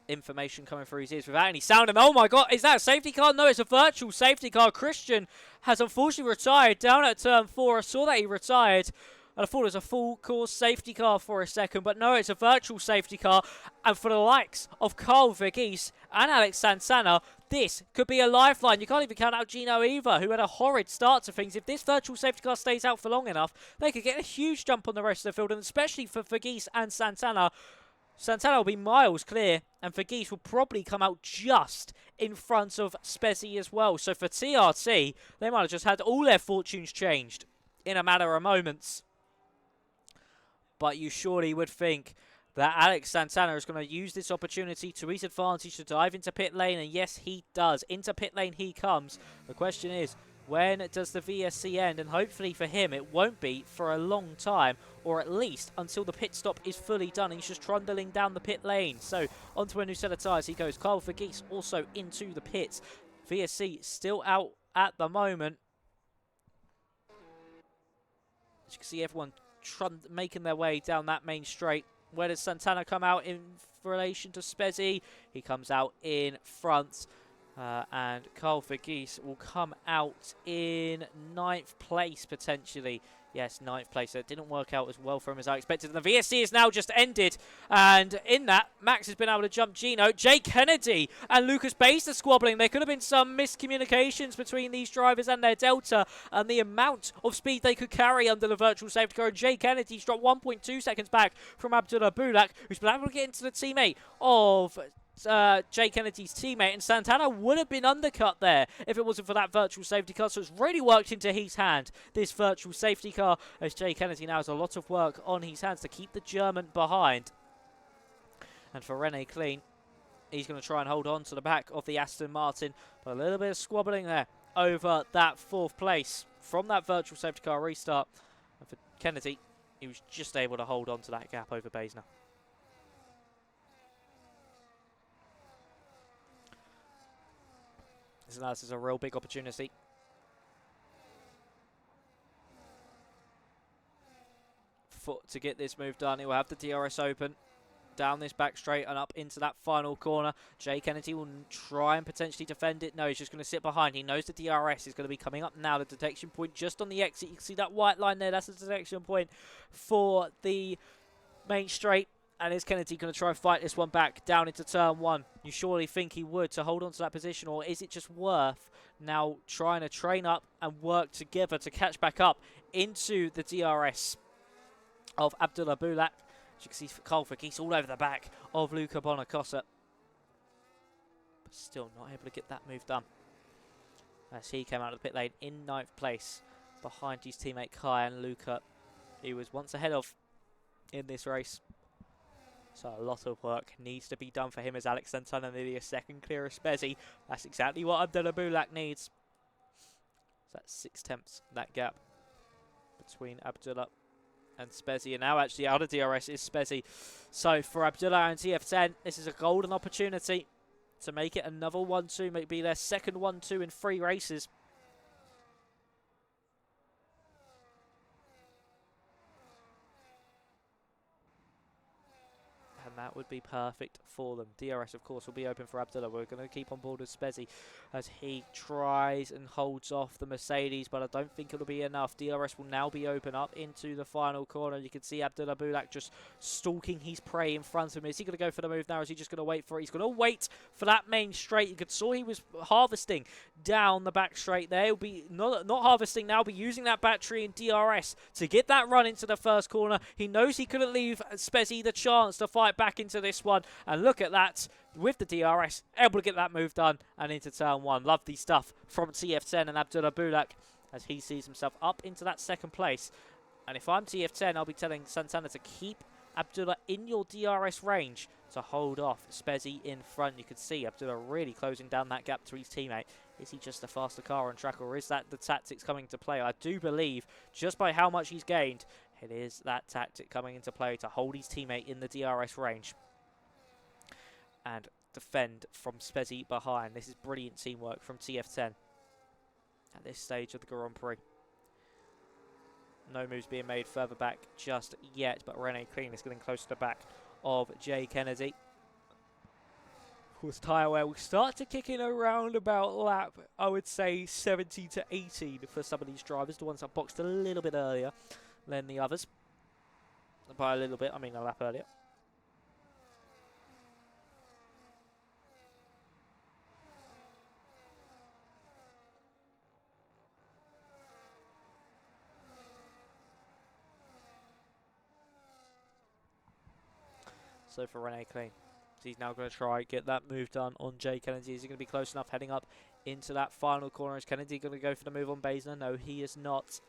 information coming through his ears, without any sound. And oh my God, is that a safety car? No, it's a virtual safety car. Christian has unfortunately retired down at turn 4. I saw that he retired, and I thought it was a full course safety car for a second, but no, it's a virtual safety car. And for the likes of Carl Vergees and Alex Santana, this could be a lifeline. You can't even count out Gino either, who had a horrid start to things. If this virtual safety car stays out for long enough, they could get a huge jump on the rest of the field, and especially for Vergees and Santana. Santana will be miles clear, and Vergees will probably come out just in front of Spezzy as well. So for TRT, they might have just had all their fortunes changed in a matter of moments. But you surely would think that Alex Santana is going to use this opportunity to his advantage to dive into pit lane, and yes, he does. Into pit lane he comes. The question is, when does the VSC end? And hopefully for him, it won't be for a long time, or at least until the pit stop is fully done. He's just trundling down the pit lane. So onto a new set of tyres he goes. Carl Vergees also into the pits. VSC still out at the moment. As you can see, everyone making their way down that main straight. Where does Santana come out in relation to Spezzy? He comes out in front. And Carl Vergees will come out in 9th place, potentially. Yes, 9th place. It didn't work out as well for him as I expected. And the VSC is now just ended. And in that, Max has been able to jump Gino. Jay Kennedy and Lucas Basner squabbling. There could have been some miscommunications between these drivers and their Delta, and the amount of speed they could carry under the virtual safety car. And Jay Kennedy's dropped 1.2 seconds back from Abdullah Bulak, who's been able to get into the teammate of Jay Kennedy's teammate, and Santana would have been undercut there if it wasn't for that virtual safety car. So it's really worked into his hand, this virtual safety car, as Jay Kennedy now has a lot of work on his hands to keep the German behind. And for Rene Clean, he's going to try and hold on to the back of the Aston Martin, but a little bit of squabbling there over that 4th place from that virtual safety car restart. And for Kennedy, he was just able to hold on to that gap over Basner. This is a real big opportunity to get this move done. He will have the DRS open. Down this back straight and up into that final corner. Jay Kennedy will try and potentially defend it. No, he's just going to sit behind. He knows the DRS is going to be coming up now. The detection point just on the exit. You can see that white line there. That's the detection point for the main straight. And is Kennedy going to try and fight this one back down into turn 1? You surely think he would to hold on to that position, or is it just worth now trying to train up and work together to catch back up into the DRS of Abdullah Bulak? As you can see, Carl Vergees all over the back of Luca Bonacossa. But still not able to get that move done. As he came out of the pit lane in 9th place behind his teammate Kai and Luca, he was once ahead of in this race. So a lot of work needs to be done for him as Alex Santana nearly a second clear of Spezzi. That's exactly what Abdullah Bulak needs. So that's 6/10, that gap between Abdullah and Spezzi, and now actually out of DRS is Spezzi. So for Abdullah and TF10, this is a golden opportunity to make it another 1-2, maybe their second 1-2 in 3 races. And that would be perfect for them. DRS, of course, will be open for Abdullah. We're going to keep on board with Spezzi as he tries and holds off the Mercedes, but I don't think it'll be enough. DRS will now be open up into the final corner. You can see Abdullah Bulak just stalking his prey in front of him. Is he going to go for the move now? Or is he just going to wait for it? He's going to wait for that main straight. You could saw he was harvesting down the back straight there. He'll be not harvesting now, but using that battery in DRS to get that run into the first corner. He knows he couldn't leave Spezzi the chance to fight back into this one, and look at that, with the DRS able to get that move done and into turn 1. Lovely stuff from TF10 and Abdullah Bulak as he sees himself up into that second place. And if I'm TF10, I'll be telling Santana to keep Abdullah in your DRS range to hold off Spezzi in front. You can see Abdullah really closing down that gap to his teammate. Is he just a faster car on track, or is that the tactics coming to play? I do believe, just by how much he's gained, it is that tactic coming into play to hold his teammate in the DRS range and defend from Spezzi behind. This is brilliant teamwork from TF10 at this stage of the Grand Prix. No moves being made further back just yet, but Rene Clean is getting close to the back of Jay Kennedy. Of course, tyre wear will start to kick in around about lap, I would say 70 to 18 for some of these drivers, the ones that boxed a little bit earlier than the others. By a little bit, I mean a lap earlier. So for Rene Clean, he's now going to try get that move done on Jay Kennedy. Is he going to be close enough heading up into that final corner? Is Kennedy going to go for the move on Basner? No, he is not.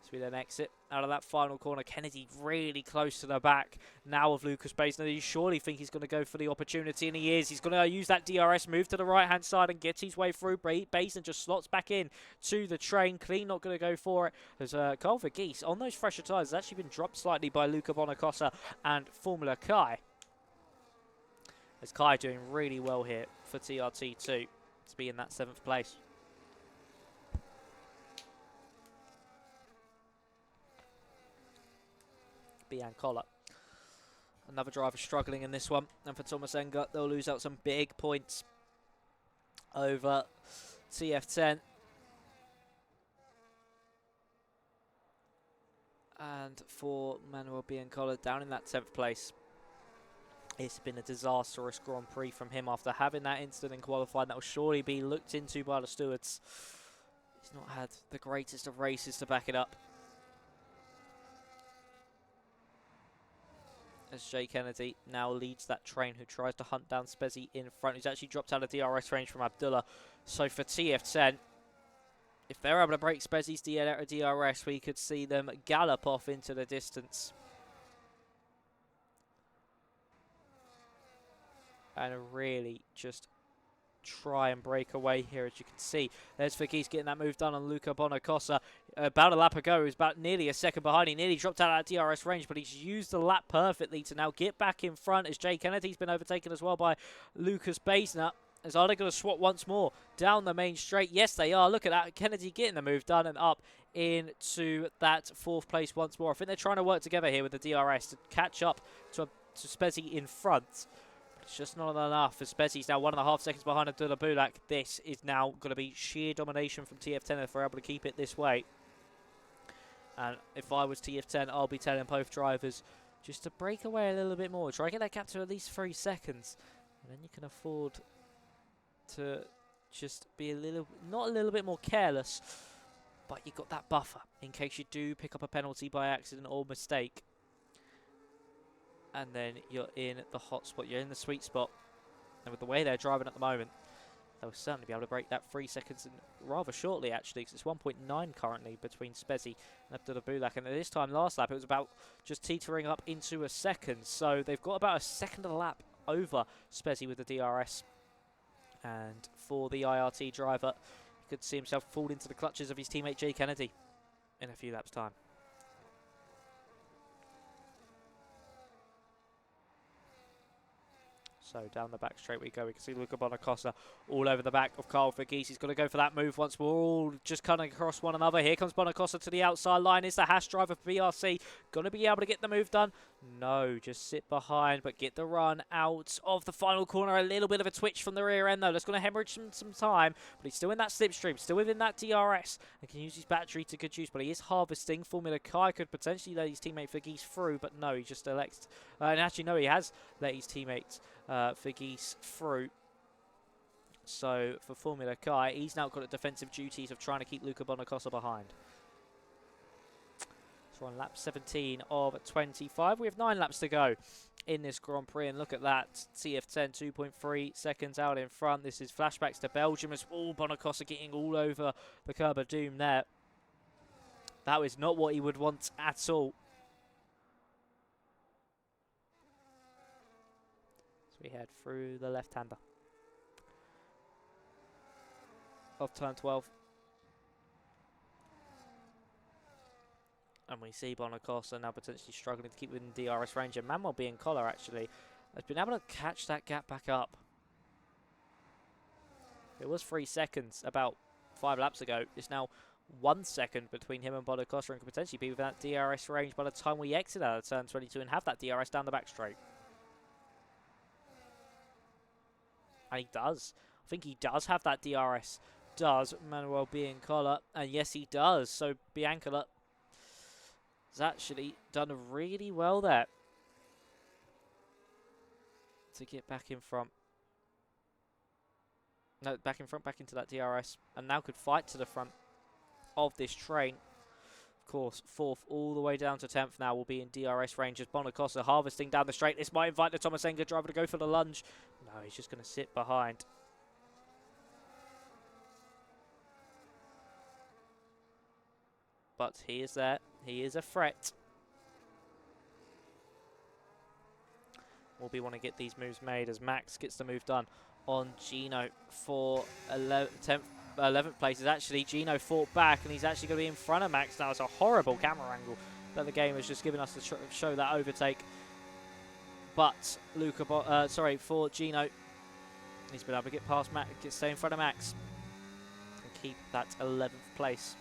So we then exit out of that final corner. Kennedy really close to the back now of Lucas Basner. You surely think he's going to go for the opportunity, and he is. He's going to use that DRS, move to the right-hand side and get his way through. Basner just slots back in to the train. Clean not going to go for it. As Carl Vergees on those fresher tyres has actually been dropped slightly by Luca Bonacossa and Formula Kai. As Kai doing really well here for TRT2 to be in that 7th place. Biancola. Another driver struggling in this one. And for Thomas Enger, they'll lose out some big points over TF10. And for Manuel Biancola down in that 10th place. It's been a disastrous Grand Prix from him after having that incident in qualifying. That will surely be looked into by the stewards. He's not had the greatest of races to back it up. As Jay Kennedy now leads that train, who tries to hunt down Spezzi in front, who's actually dropped out of DRS range from Abdullah. So for TF10, if they're able to break Spezzi's DRS, we could see them gallop off into the distance. And really just try and break away here, as you can see. There's Vergees getting that move done on Luca Bonacossa. About a lap ago, he was about nearly a second behind. He nearly dropped out of that DRS range, but he's used the lap perfectly to now get back in front, as Jay Kennedy's been overtaken as well by Lucas Basner. Is are they going to swap once more down the main straight? Yes, they are. Look at that. Kennedy getting the move done and up into that 4th place once more. I think they're trying to work together here with the DRS to catch up to Spezzi in front. But it's just not enough. As Spezzi's now 1.5 seconds behind Abdullah Bulak. This is now going to be sheer domination from TF10 if we're able to keep it this way. And if I was TF10, I'll be telling both drivers just to break away a little bit more. Try to get that gap to at least 3 seconds. And then you can afford to just be not a little bit more careless, but you've got that buffer in case you do pick up a penalty by accident or mistake. And then you're in the hot spot, you're in the sweet spot. And with the way they're driving at the moment, they'll certainly be able to break that 3 seconds in rather shortly, actually, because it's 1.9 currently between Spezzi and Abdullah Bulak. And at this time, last lap, it was about just teetering up into a second. So they've got about a second of the lap over Spezzi with the DRS. And for the IRT driver, he could see himself fall into the clutches of his teammate Jay Kennedy in a few laps' time. So down the back straight we go. We can see Luca Bonacossa all over the back of Carl Verghese. He's got to go for that move once more. All just cutting across one another. Here comes Bonacossa to the outside line. Is the Haas driver for BRC going to be able to get the move done? No, just sit behind, but get the run out of the final corner. A little bit of a twitch from the rear end, though. That's going to hemorrhage some time, but he's still in that slipstream, still within that DRS, and can use his battery to good use, but he is harvesting. Formula Kai could potentially let his teammate Verghese through, but no, he just elects, and actually, no, he has let his teammate Verghese through. So for Formula Kai, he's now got the defensive duties of trying to keep Luca Bonacossa behind. So we're on lap 17 of 25. We have 9 laps to go in this Grand Prix, and look at that. TF10 2.3 seconds out in front. This is flashbacks to Belgium as Bonacossa getting all over the curb of doom there. That was not what he would want at all. We head through the left-hander of turn 12. And we see Bonacossa now potentially struggling to keep within DRS range. And Manuel Biancola actually has been able to catch that gap back up. It was 3 seconds about 5 laps ago. It's now 1 second between him and Bonacossa and could potentially be within that DRS range by the time we exit out of turn 22 and have that DRS down the back straight. And he does. I think he does have that DRS. Does Manuel Biancola. And yes, he does. So Biancola has actually done really well there to get back in front. No, back in front, back into that DRS. And now could fight to the front of this train. Of course, 4th all the way down to 10th now will be in DRS range as Bonacossa harvesting down the straight. This might invite the Tomasenga driver to go for the lunge. No, he's just going to sit behind. But he is there. He is a threat. Will be want to get these moves made as Max gets the move done on Gino for 11th place. Is actually Gino fought back and he's actually going to be in front of Max now. It's a horrible camera angle that the game has just given us to show that overtake. But for Gino, he's been able to get past Max, stay in front of Max and keep that 11th place.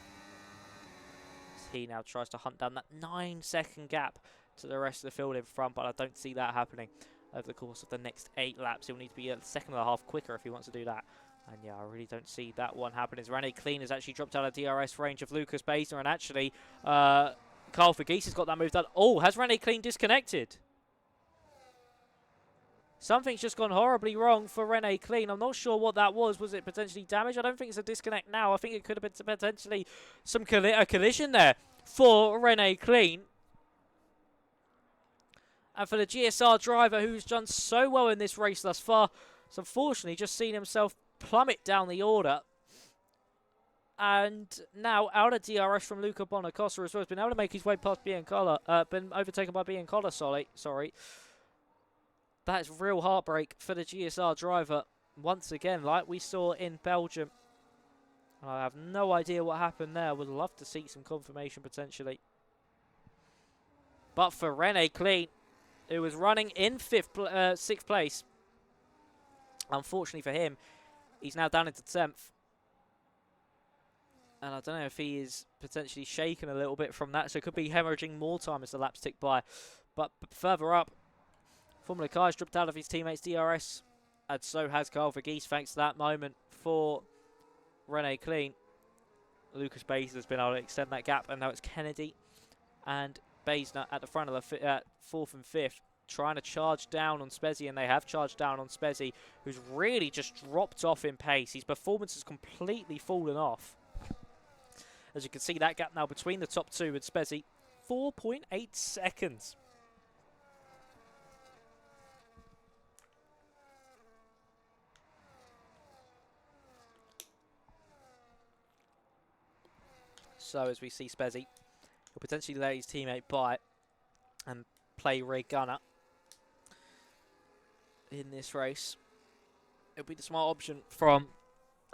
He now tries to hunt down that 9-second gap to the rest of the field in front, but I don't see that happening over the course of the next 8 laps. He'll need to be a second and a half quicker if he wants to do that. And yeah, I really don't see that one happening. Rene Clean has actually dropped out of DRS range of Lucas Basner, and actually Carl Verghese has got that move done. Oh, has Rene Clean disconnected? Something's just gone horribly wrong for Rene Clean. I'm not sure what that was. Was it potentially damage? I don't think it's a disconnect now. I think it could have been potentially some a collision there for Rene Clean. And for the GSR driver who's done so well in this race thus far, has unfortunately just seen himself plummet down the order. And now out of DRS from Luca Bonacossa as well. Has been able to make his way past Biancola. Been overtaken by Biancola, sorry. That is real heartbreak for the GSR driver. Once again, like we saw in Belgium. I have no idea what happened there. Would love to see some confirmation potentially. But for Rene Clean, who was running in 6th place, Unfortunately for him, he's now down into 10th. And I don't know if he is potentially shaken a little bit from that, so it could be hemorrhaging more time as the laps tick by. But further up, Formula Kai's dropped out of his teammates' DRS, and so has Carl Vergeese, thanks to that moment for Rene Clean. Lucas Baisner has been able to extend that gap, and now it's Kennedy and Baisner at the front of the 4th and 5th, trying to charge down on Spezzi, and they have charged down on Spezzi, who's really just dropped off in pace. His performance has completely fallen off. As you can see, that gap now between the top two and Spezzi, 4.8 seconds. So as we see Spezzi, he'll potentially let his teammate by and play rear gunner in this race. It'll be the smart option from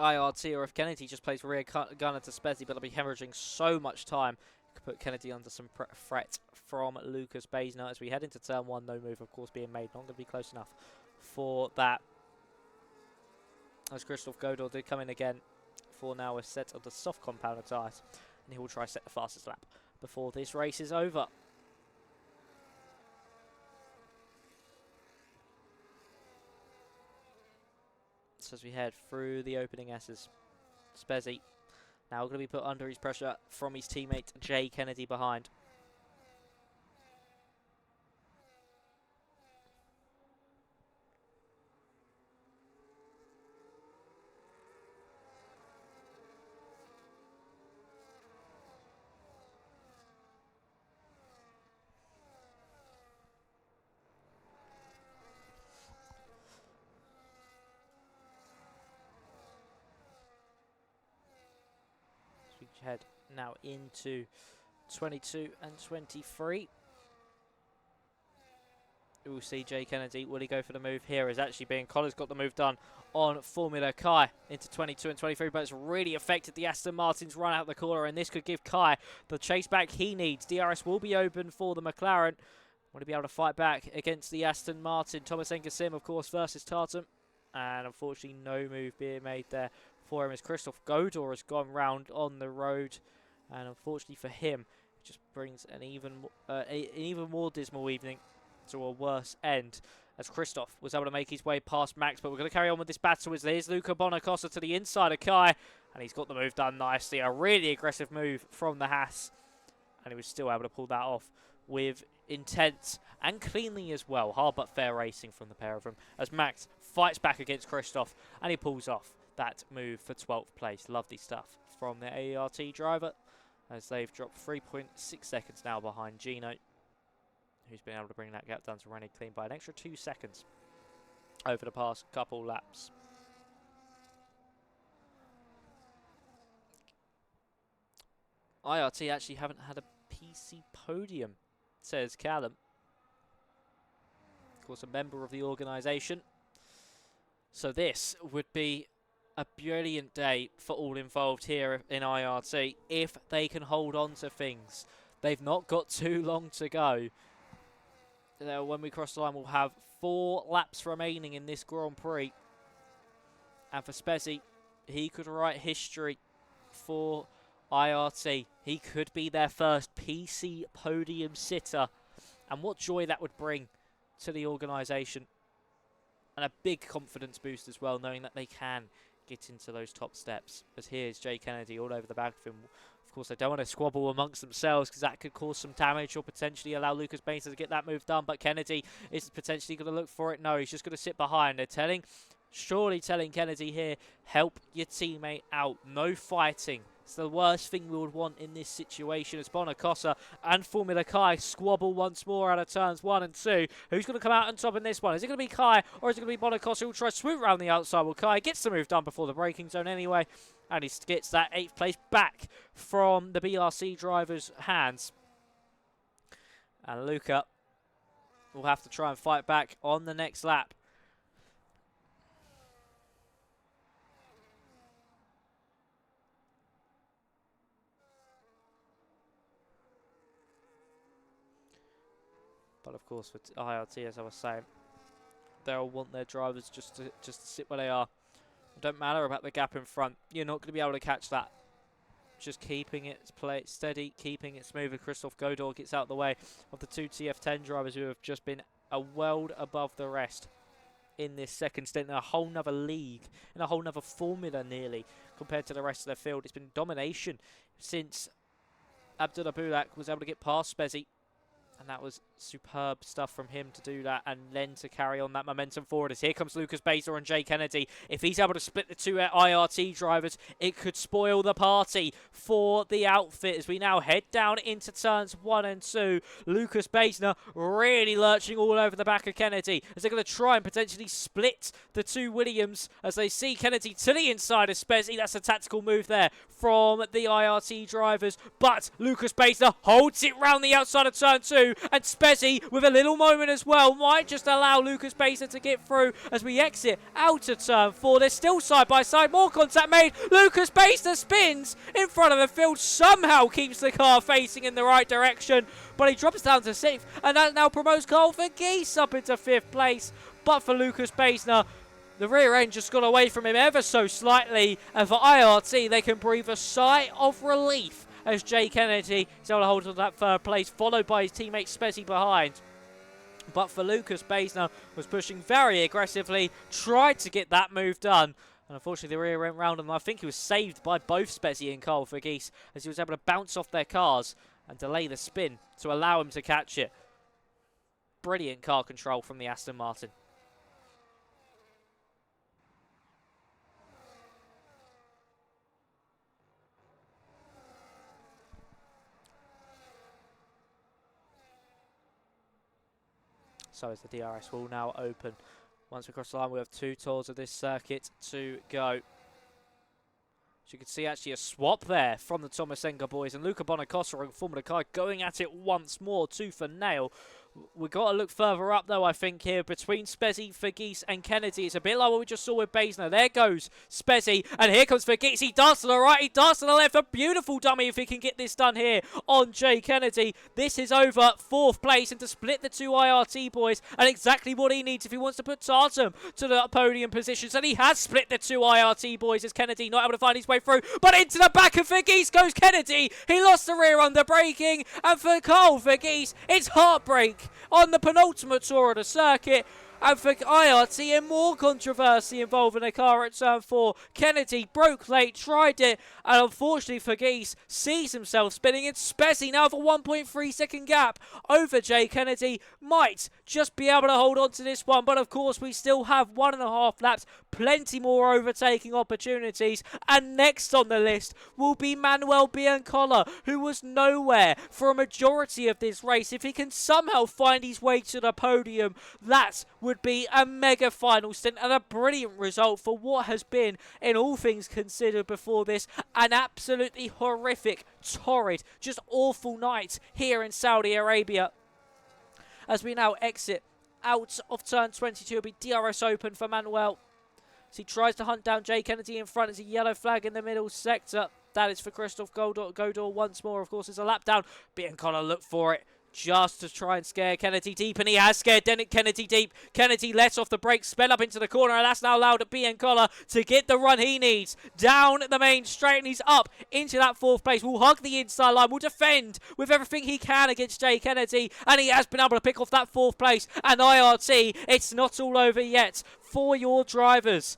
IRT, or if Kennedy just plays rear gunner to Spezzi, but it'll be hemorrhaging so much time. Could put Kennedy under some threat from Lucas Baisner as we head into turn 1. No move, of course, being made. Not going to be close enough for that. As Christoph Godor did come in again for now a set of the soft compounder tyres. And he will try to set the fastest lap before this race is over. So as we head through the opening S's, Spezzi now going to be put under his pressure from his teammate Jay Kennedy behind. Head now into 22 and 23. We'll see Jay Kennedy. Will he go for the move here? Is actually being Collar's got the move done on Formula Kai into 22 and 23, but it's really affected the Aston Martin's run out the corner, and this could give Kai the chase back he needs. DRS will be open for the McLaren. Want to be able to fight back against the Aston Martin. Thomas Engersim, of course, versus Tartan, and unfortunately no move being made there for him as Christoph Godor has gone round on the road, and unfortunately for him it just brings an even more dismal evening to a worse end as Christoph was able to make his way past Max. But we're going to carry on with this battle as there's Luca Bonacosta to the inside of Kai, and he's got the move done nicely. A really aggressive move from the Haas, and he was still able to pull that off with intent and cleanly as well. Hard but fair racing from the pair of them as Max fights back against Christoph, and he pulls off that move for 12th place. Lovely stuff from the ART driver as they've dropped 3.6 seconds now behind Gino, who's been able to bring that gap down to Rennie Clean by an extra 2 seconds over the past couple laps. IRT actually haven't had a PC podium, says Callum. Of course, a member of the organisation. So this would be a brilliant day for all involved here in IRT if they can hold on to things. They've not got too long to go. When we cross the line, we'll have 4 laps remaining in this Grand Prix. And for Spezzi, he could write history for IRT. He could be their first PC podium sitter. And what joy that would bring to the organisation. And a big confidence boost as well, knowing that they can get into those top steps. As here's Jay Kennedy all over the back of him. Of course, they don't want to squabble amongst themselves because that could cause some damage or potentially allow Lucas Bainster to get that move done. But Kennedy is potentially going to look for it. No, he's just going to sit behind. They're surely telling Kennedy here, help your teammate out. No fighting. It's the worst thing we would want in this situation as Bonacosta and Formula Kai squabble once more out of turns 1 and 2. Who's going to come out on top in this one? Is it going to be Kai or is it going to be Bonacosta who will try to swoop around the outside? Well, Kai gets the move done before the braking zone anyway, and he gets that 8th place back from the BRC driver's hands. And Luca will have to try and fight back on the next lap. But of course, for IRT, as I was saying, they'll want their drivers just to sit where they are. It don't matter about the gap in front. You're not going to be able to catch that. Just keeping it steady, keeping it smooth. Christoph Godor gets out of the way of the two TF10 drivers who have just been a world above the rest in this second stint in a whole nother league, in a whole nother formula nearly, compared to the rest of their field. It's been domination since Abdullah Bulak was able to get past Spezzi. And that was superb stuff from him to do that and then to carry on that momentum forward. As here comes Lucas Basler and Jay Kennedy. If he's able to split the two IRT drivers, it could spoil the party for the outfit. As we now head down into turns 1 and 2. Lucas Basler really lurching all over the back of Kennedy as they're going to try and potentially split the two Williams as they see Kennedy to the inside of Spezzi. That's a tactical move there from the IRT drivers. But Lucas Basler holds it round the outside of turn 2. And Spezzi, with a little moment as well, might just allow Lucas Basler to get through as we exit out of turn 4. They're still side by side. More contact made. Lucas Basler spins in front of the field. Somehow keeps the car facing in the right direction. But he drops down to 6th. And that now promotes Carl Vergeese up into 5th place. But for Lucas Basler, the rear end just got away from him ever so slightly. And for IRT, they can breathe a sigh of relief as Jay Kennedy is able to hold on to that 3rd place, followed by his teammate Spezzi behind. But for Lucas Basler, was pushing very aggressively, tried to get that move done. And unfortunately, the rear went round, and I think he was saved by both Spezzi and Carl Vergeese as he was able to bounce off their cars and delay the spin to allow him to catch it. Brilliant car control from the Aston Martin. So as the DRS will now open. Once we cross the line, we have 2 tours of this circuit to go. As you can see, actually a swap there from the Tomasenko boys. And Luca Bonacossa and Formula Car going at it once more, tooth and nail. We've got to look further up, though, I think, here. Between Spezzi, Vergeese and Kennedy. It's a bit like what we just saw with Basler. There goes Spezzi. And here comes Vergeese. He darts to the right. He darts to the left. A beautiful dummy if he can get this done here on Jay Kennedy. This is over 4th place. And to split the two IRT boys. And exactly what he needs if he wants to put Tatum to the podium positions. And he has split the two IRT boys as Kennedy not able to find his way through. But into the back of Vergeese goes Kennedy. He lost the rear under braking. And for Carl Vergeese, it's heartbreak on the penultimate tour of the circuit. And for IRT, and more controversy involving a car at turn 4. Kennedy broke late, tried it, and unfortunately Vergeese sees himself spinning. It's Spezzi now with a 1.3 second gap over Jay Kennedy. Might just be able to hold on to this one, but of course we still have 1.5 laps, plenty more overtaking opportunities. And next on the list will be Manuel Biancola, who was nowhere for a majority of this race. If he can somehow find his way to the podium, that would be a mega final stint and a brilliant result for what has been, in all things considered before this, an absolutely horrific, torrid, just awful night here in Saudi Arabia. As we now exit out of turn 22, it'll be DRS open for Manuel. As he tries to hunt down Jay Kennedy in front, as a yellow flag in the middle sector. That is for Christoph Godor once more. Of course, it's a lap down. Biancola look for it, just to try and scare Kennedy deep, and he has scared Kennedy deep. Kennedy lets off the brakes, sped up into the corner, and that's now allowed Biancola to get the run he needs down the main straight, and he's up into that 4th place. Will hug the inside line, will defend with everything he can against Jay Kennedy, and he has been able to pick off that 4th place. And IRT, it's not all over yet for your drivers.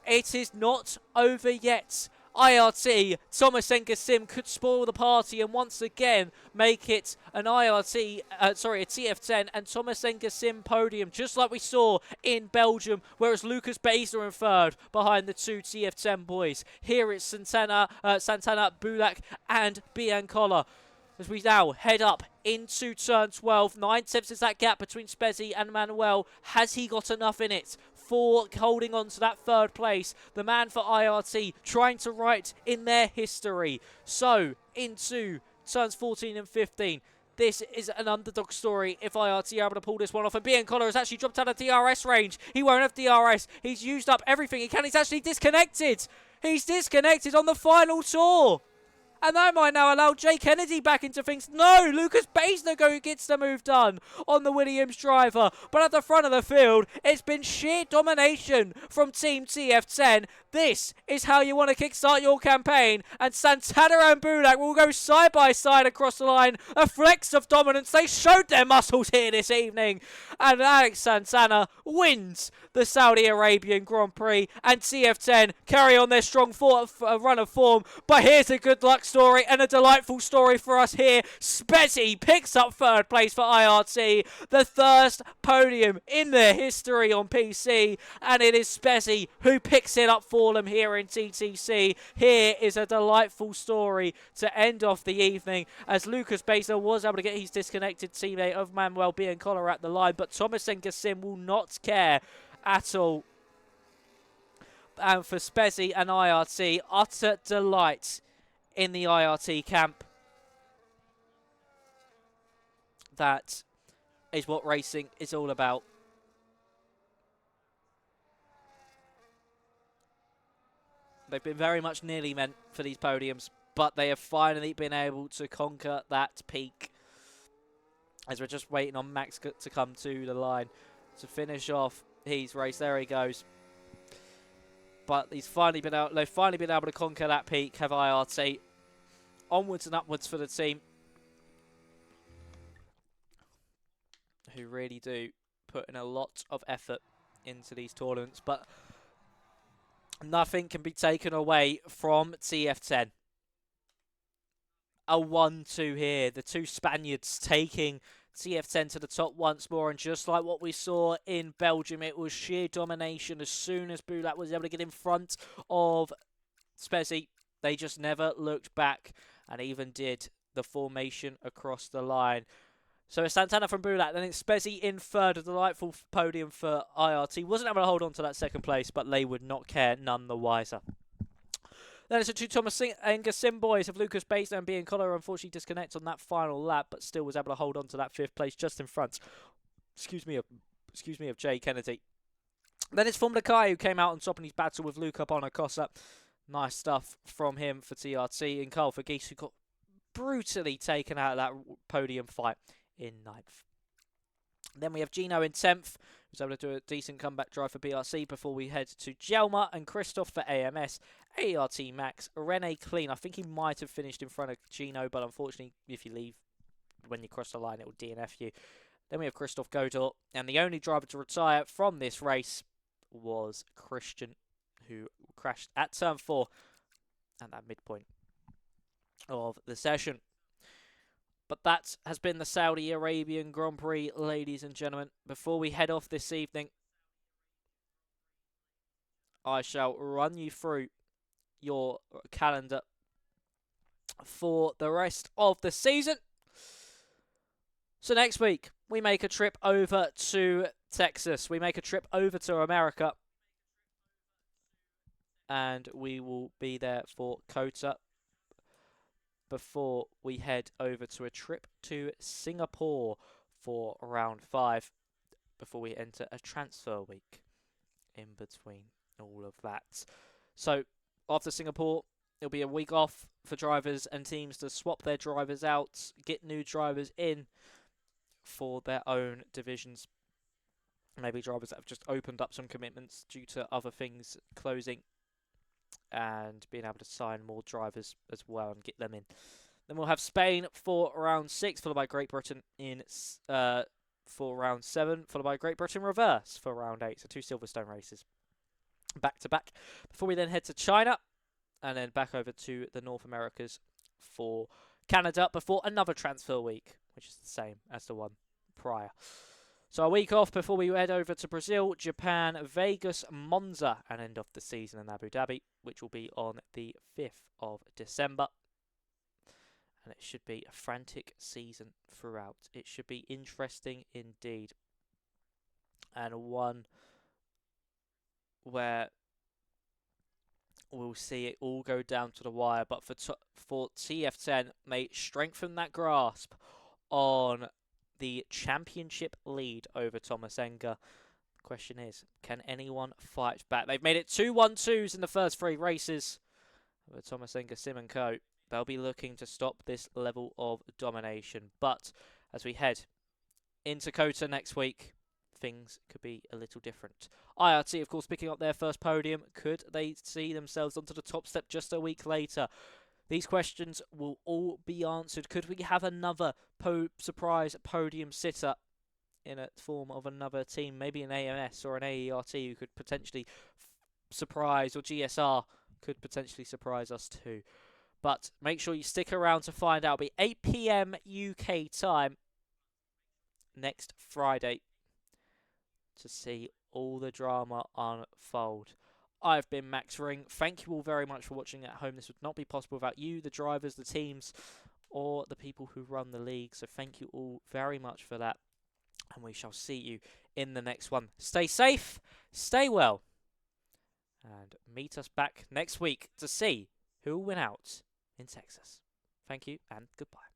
It is not over yet. IRT, Tomasenko Sim could spoil the party and once again make it an a TF10 and Tomasenko Sim podium, just like we saw in Belgium, whereas Lucas Basler in 3rd behind the 2 TF10 boys. Here it's Santana, Bulak and Biancola. As we now head up into turn 12, 9/10 is that gap between Spezzi and Manuel. Has he got enough in it for holding on to that 3rd place? The man for IRT trying to write in their history. So into turns 14 and 15. This is an underdog story if IRT are able to pull this one off. And Biancola has actually dropped out of DRS range. He won't have DRS. He's used up everything he can. He's actually disconnected. He's disconnected on the final tour. And that might now allow Jay Kennedy back into things. No, Lucas Baisner gets the move done on the Williams driver. But at the front of the field, it's been sheer domination from Team TF10. This is how you want to kickstart your campaign. And Santana and Bulak will go side by side across the line. A flex of dominance. They showed their muscles here this evening. And Alex Santana wins the Saudi Arabian Grand Prix. And TF10 carry on their strong run of form. But here's a good luck story and a delightful story for us here. Spezzi picks up third place for IRT. The first podium in their history on PC. And it is Spezzi who picks it up for them here in TTC. Here is a delightful story to end off the evening, as Lucas Baisner was able to get his disconnected teammate of Manuel Biancola at the line, but Thomas and Gassim will not care at all. And for Spezzi and IRT, utter delight in the IRT camp. That is what racing is all about. They've been very much nearly meant for these podiums, but they have finally been able to conquer that peak. As we're just waiting on Max to come to the line to finish off his race. There he goes. But they've finally been able to conquer that peak, have IRT. Onwards and upwards for the team, who really do put in a lot of effort into these tournaments. But nothing can be taken away from TF10. A 1-2 here. The two Spaniards taking TF10 to the top once more. And just like what we saw in Belgium, it was sheer domination. As soon as Bulak was able to get in front of Spezzi, they just never looked back and even did the formation across the line. So it's Santana from Bulak, then it's Spezzi in third, a delightful podium for IRT. Wasn't able to hold on to that second place, but they would not care none the wiser. Then it's the two Thomas and Gassim boys of Lucas Baisner and Biancola unfortunately disconnect on that final lap, but still was able to hold on to that fifth place just in front. Excuse me of Jay Kennedy. Then it's Formula Kai who came out on top in his battle with Luca Bonacossa. Nice stuff from him for TRT, and Carl Vergeese, who got brutally taken out of that podium fight in 9th. Then we have Gino in 10th, who's able to do a decent comeback drive for BRC before we head to Jelma and Christoph for AMS, ART Max, Rene Clean. I think he might have finished in front of Gino, but unfortunately, if you leave when you cross the line, it will DNF you. Then we have Christoph Godor, and the only driver to retire from this race was Christian, who crashed at turn 4 at that midpoint of the session. But that has been the Saudi Arabian Grand Prix, ladies and gentlemen. Before we head off this evening, I shall run you through your calendar for the rest of the season. So next week, we make a trip over to Texas. We make a trip over to America. And we will be there for COTA before we head over to a trip to Singapore for round 5 before we enter a transfer week in between all of that. So after Singapore, it'll be a week off for drivers and teams to swap their drivers out, get new drivers in for their own divisions. Maybe drivers that have just opened up some commitments due to other things closing, and being able to sign more drivers as well and get them in. Then we'll have Spain for round 6, followed by Great Britain for round 7, followed by Great Britain reverse for round 8. So 2 Silverstone races back to back. Before we then head to China and then back over to the North Americas for Canada before another transfer week, which is the same as the one prior. So a week off before we head over to Brazil, Japan, Vegas, Monza, and end off the season in Abu Dhabi, which will be on the 5th of December. And it should be a frantic season throughout. It should be interesting indeed. And one where we'll see it all go down to the wire. But for TF10, they strengthen that grasp on the championship lead over Thomas Enger. The question is, can anyone fight back? They've made it 2 1-2s in the first 3 races with Thomas Enger, Sim and Co. they'll be looking to stop this level of domination. But as we head into COTA next week, things could be a little different. IRT, of course, picking up their first podium. Could they see themselves onto the top step just a week later? These questions will all be answered. Could we have another surprise podium sitter in a form of another team, maybe an AMS or an AERT who could potentially surprise, or GSR could potentially surprise us too? But make sure you stick around to find out. It'll be 8 PM UK time next Friday to see all the drama unfold. I've been Max Ring. Thank you all very much for watching at home. This would not be possible without you, the drivers, the teams, or the people who run the league. So thank you all very much for that. And we shall see you in the next one. Stay safe, stay well, and meet us back next week to see who will win out in Texas. Thank you and goodbye.